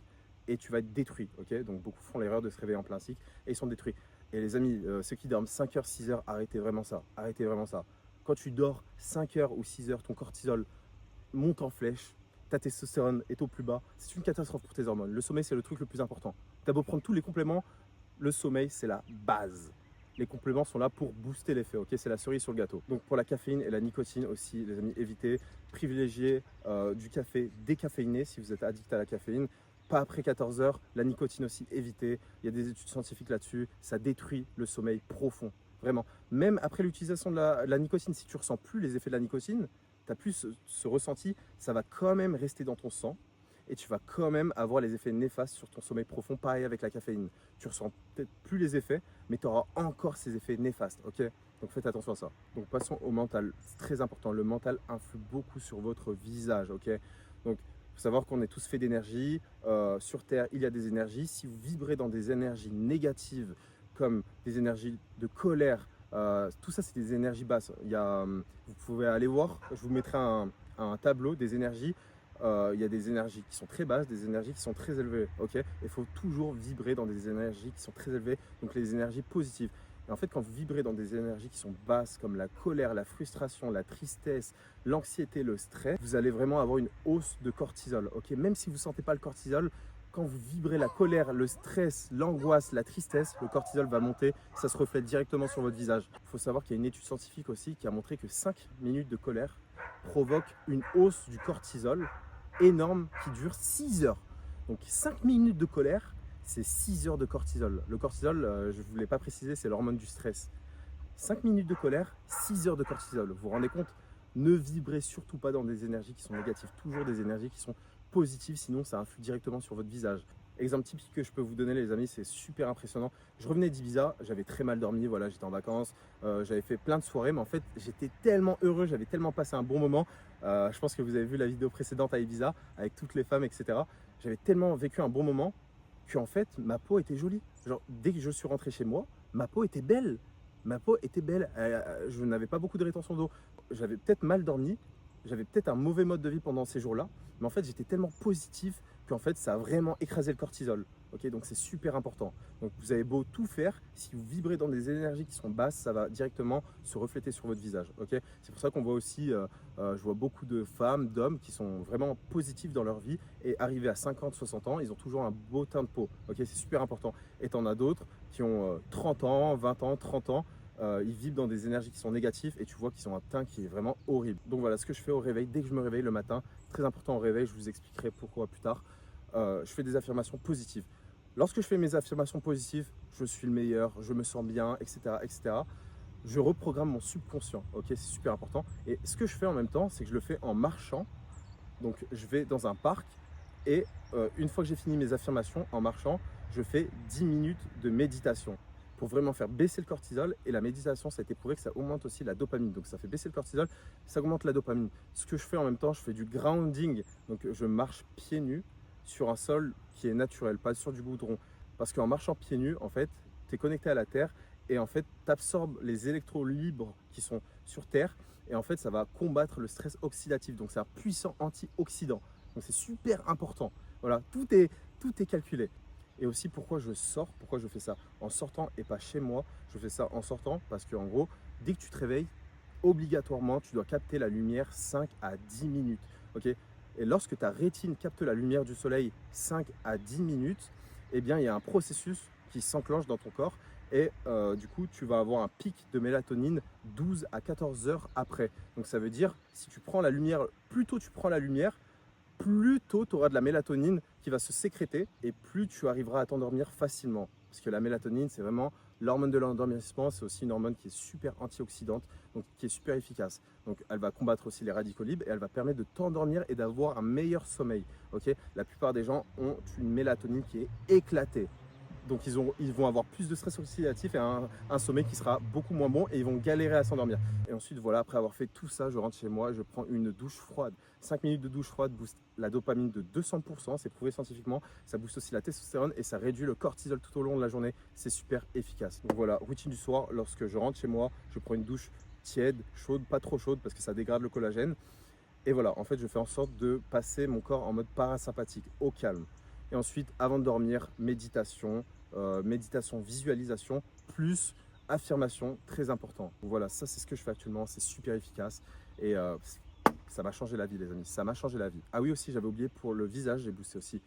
et tu vas être détruit. Ok, donc beaucoup font l'erreur de se réveiller en plein cycle et ils sont détruits. Et les amis, ceux qui dorment 5 heures, 6 heures, arrêtez vraiment ça. Arrêtez vraiment ça. Quand tu dors 5 heures ou 6 heures, ton cortisol monte en flèche, ta testostérone est au plus bas. C'est une catastrophe pour tes hormones. Le sommeil, c'est le truc le plus important. Tu as beau prendre tous les compléments, le sommeil, c'est la base. Les compléments sont là pour booster l'effet, ok? C'est la cerise sur le gâteau. Donc pour la caféine et la nicotine aussi, les amis, évitez, privilégiez du café décaféiné si vous êtes addict à la caféine. Pas après 14 heures, la nicotine aussi, évitez. Il y a des études scientifiques là-dessus, ça détruit le sommeil profond, vraiment. Même après l'utilisation de la nicotine, si tu ne ressens plus les effets de la nicotine, tu n'as plus ce ressenti, ça va quand même rester dans ton sang et tu vas quand même avoir les effets néfastes sur ton sommeil profond, pareil avec la caféine. Tu ressens peut-être plus les effets, mais tu auras encore ces effets néfastes, ok? Donc faites attention à ça. Donc passons au mental, c'est très important. Le mental influe beaucoup sur votre visage, ok? Donc il faut savoir qu'on est tous faits d'énergie. Sur Terre, il y a des énergies. Si vous vibrez dans des énergies négatives, comme des énergies de colère, tout ça, c'est des énergies basses. Vous pouvez aller voir, je vous mettrai un tableau des énergies. Il y a des énergies qui sont très basses, des énergies qui sont très élevées. Ok, il faut toujours vibrer dans des énergies qui sont très élevées, donc les énergies positives. Et en fait, quand vous vibrez dans des énergies qui sont basses, comme la colère, la frustration, la tristesse, l'anxiété, le stress, vous allez vraiment avoir une hausse de cortisol. Ok, même si vous ne sentez pas le cortisol, quand vous vibrez la colère, le stress, l'angoisse, la tristesse, le cortisol va monter, ça se reflète directement sur votre visage. Il faut savoir qu'il y a une étude scientifique aussi qui a montré que 5 minutes de colère provoquent une hausse du cortisol énorme qui dure 6 heures. Donc 5 minutes de colère, c'est 6 heures de cortisol. Le cortisol, je ne vous l'ai pas précisé, c'est l'hormone du stress. 5 minutes de colère, 6 heures de cortisol. Vous vous rendez compte? Ne vibrez surtout pas dans des énergies qui sont négatives, toujours des énergies qui sont positives, sinon ça influe directement sur votre visage. Exemple typique que je peux vous donner les amis, c'est super impressionnant. Je revenais d'Ibiza, j'avais très mal dormi, voilà, j'étais en vacances, j'avais fait plein de soirées, mais en fait j'étais tellement heureux, j'avais tellement passé un bon moment. Je pense que vous avez vu la vidéo précédente à Ibiza avec toutes les femmes, etc. J'avais tellement vécu un bon moment qu'en fait ma peau était jolie. Genre dès que je suis rentré chez moi, ma peau était belle. Ma peau était belle, je n'avais pas beaucoup de rétention d'eau. J'avais peut-être mal dormi, j'avais peut-être un mauvais mode de vie pendant ces jours-là, mais en fait j'étais tellement positif qu'en fait ça a vraiment écrasé le cortisol. Ok, donc c'est super important. Donc vous avez beau tout faire, si vous vibrez dans des énergies qui sont basses, ça va directement se refléter sur votre visage. Ok, c'est pour ça qu'on voit aussi, je vois beaucoup de femmes, d'hommes qui sont vraiment positifs dans leur vie et arrivés à 50, 60 ans, ils ont toujours un beau teint de peau. Ok, c'est super important. Et t'en as d'autres qui ont 30 ans, 20 ans, 30 ans. Ils vibrent dans des énergies qui sont négatives et tu vois qu'ils ont un teint qui est vraiment horrible. Donc voilà ce que je fais au réveil, dès que je me réveille le matin, très important au réveil, je vous expliquerai pourquoi plus tard, je fais des affirmations positives. Lorsque je fais mes affirmations positives, je suis le meilleur, je me sens bien, etc. etc. Je reprogramme mon subconscient, ok, c'est super important. Et ce que je fais en même temps, c'est que je le fais en marchant. Donc je vais dans un parc Et une fois que j'ai fini mes affirmations en marchant, je fais 10 minutes de méditation pour vraiment faire baisser le cortisol. Et la méditation, ça a été prouvé que ça augmente aussi la dopamine. Donc ça fait baisser le cortisol, ça augmente la dopamine. Ce que je fais en même temps, je fais du grounding. Donc je marche pieds nus sur un sol qui est naturel, pas sur du goudron. Parce qu'en marchant pieds nus, en fait, tu es connecté à la terre et en fait, tu absorbes les électrons libres qui sont sur terre. Et en fait, ça va combattre le stress oxydatif. Donc c'est un puissant antioxydant. Donc c'est super important. Voilà, tout est calculé. Et aussi pourquoi je sors, pourquoi je fais ça en sortant et pas chez moi. Je fais ça en sortant parce qu'en gros, dès que tu te réveilles, obligatoirement, tu dois capter la lumière 5 à 10 minutes. Ok. Et lorsque ta rétine capte la lumière du soleil 5 à 10 minutes, eh bien, il y a un processus qui s'enclenche dans ton corps et du coup, tu vas avoir un pic de mélatonine 12 à 14 heures après. Donc, ça veut dire, si tu prends la lumière, plus tôt tu prends la lumière, plus tôt tu auras de la mélatonine qui va se sécréter et plus tu arriveras à t'endormir facilement. Parce que la mélatonine, c'est vraiment l'hormone de l'endormissement, c'est aussi une hormone qui est super antioxydante, donc qui est super efficace. Donc elle va combattre aussi les radicaux libres et elle va permettre de t'endormir et d'avoir un meilleur sommeil. Ok, la plupart des gens ont une mélatonine qui est éclatée. Donc ils vont avoir plus de stress oxydatif et un sommeil qui sera beaucoup moins bon et ils vont galérer à s'endormir. Et ensuite, voilà, après avoir fait tout ça, je rentre chez moi, je prends une douche froide. 5 minutes de douche froide booste la dopamine de 200%, c'est prouvé scientifiquement. Ça booste aussi la testostérone et ça réduit le cortisol tout au long de la journée. C'est super efficace. Donc voilà, routine du soir, lorsque je rentre chez moi, je prends une douche tiède, chaude, pas trop chaude parce que ça dégrade le collagène. Et voilà, en fait, je fais en sorte de passer mon corps en mode parasympathique, au calme. Et ensuite, avant de dormir, méditation, méditation, visualisation, plus affirmation, très important. Voilà, ça c'est ce que je fais actuellement, c'est super efficace et ça m'a changé la vie les amis, ça m'a changé la vie. Ah oui aussi, j'avais oublié pour le visage, j'ai boosté aussi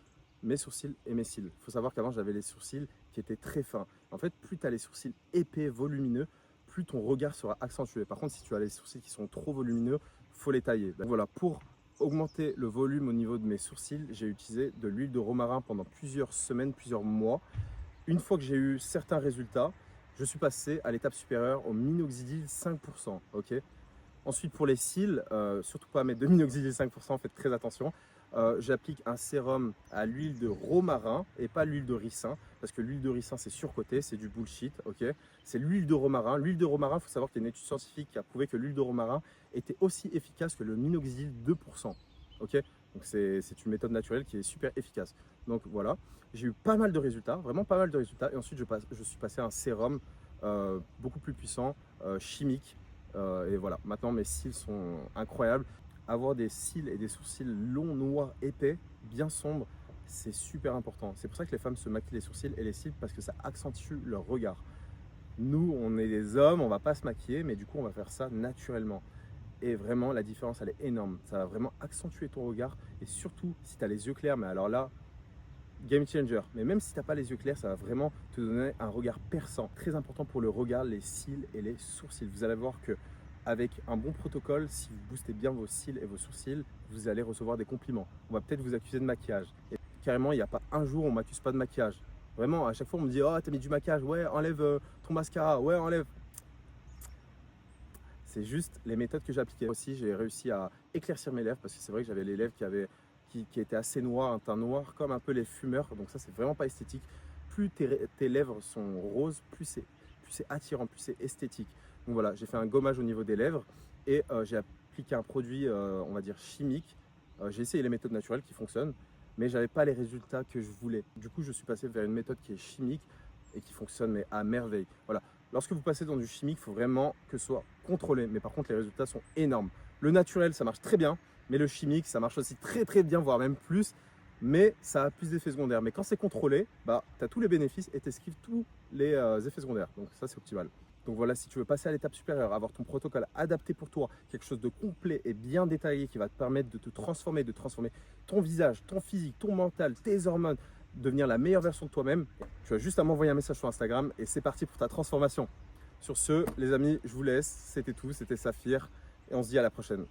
mes sourcils et mes cils. Il faut savoir qu'avant j'avais les sourcils qui étaient très fins. En fait, plus tu as les sourcils épais, volumineux, plus ton regard sera accentué. Par contre, si tu as les sourcils qui sont trop volumineux, faut les tailler. Donc voilà, pour augmenter le volume au niveau de mes sourcils, j'ai utilisé de l'huile de romarin pendant plusieurs semaines, plusieurs mois. Une fois que j'ai eu certains résultats, je suis passé à l'étape supérieure au minoxidil 5%. Ok. Ensuite, pour les cils, surtout pas mettre de minoxidil 5%, faites très attention. J'applique un sérum à l'huile de romarin et pas l'huile de ricin, parce que l'huile de ricin c'est surcoté, c'est du bullshit. Ok. C'est l'huile de romarin. L'huile de romarin, il faut savoir qu'il y a une étude scientifique qui a prouvé que l'huile de romarin était aussi efficace que le minoxidil 2%. Ok. Donc c'est une méthode naturelle qui est super efficace. Donc voilà, j'ai eu pas mal de résultats, vraiment pas mal de résultats. Et ensuite je suis passé à un sérum beaucoup plus puissant, chimique. Et voilà, maintenant mes cils sont incroyables. Avoir des cils et des sourcils longs, noirs, épais, bien sombres, c'est super important. C'est pour ça que les femmes se maquillent les sourcils et les cils parce que ça accentue leur regard. Nous, on est des hommes, on va pas se maquiller, mais du coup on va faire ça naturellement. Et vraiment, la différence, elle est énorme. Ça va vraiment accentuer ton regard. Et surtout, si tu as les yeux clairs, mais alors là, game changer. Mais même si tu n'as pas les yeux clairs, ça va vraiment te donner un regard perçant. Très important pour le regard, les cils et les sourcils. Vous allez voir que avec un bon protocole, si vous boostez bien vos cils et vos sourcils, vous allez recevoir des compliments. On va peut-être vous accuser de maquillage. Et carrément, il n'y a pas un jour où on ne m'accuse pas de maquillage. Vraiment, à chaque fois, on me dit « Oh, t'as mis du maquillage. Ouais, enlève ton mascara. Ouais, enlève. » C'est juste les méthodes que j'ai appliquées. Aussi, j'ai réussi à éclaircir mes lèvres parce que c'est vrai que j'avais les lèvres qui étaient assez noires, un teint noir, comme un peu les fumeurs. Donc ça, c'est vraiment pas esthétique. Plus tes lèvres sont roses, plus c'est attirant, plus c'est esthétique. Donc voilà, j'ai fait un gommage au niveau des lèvres et j'ai appliqué un produit, on va dire chimique. J'ai essayé les méthodes naturelles qui fonctionnent, mais j'avais pas les résultats que je voulais. Du coup, je suis passé vers une méthode qui est chimique et qui fonctionne mais à merveille. Voilà. Lorsque vous passez dans du chimique, il faut vraiment que ce soit contrôlé. Mais par contre, les résultats sont énormes. Le naturel, ça marche très bien, mais le chimique, ça marche aussi très très bien, voire même plus. Mais ça a plus d'effets secondaires. Mais quand c'est contrôlé, bah, tu as tous les bénéfices et tu esquives tous les effets secondaires. Donc ça, c'est optimal. Donc voilà, si tu veux passer à l'étape supérieure, avoir ton protocole adapté pour toi, quelque chose de complet et bien détaillé qui va te permettre de te transformer, de transformer ton visage, ton physique, ton mental, tes hormones, devenir la meilleure version de toi-même, tu as juste à m'envoyer un message sur Instagram et c'est parti pour ta transformation. Sur ce, les amis, je vous laisse. C'était tout, c'était Saphir et on se dit à la prochaine.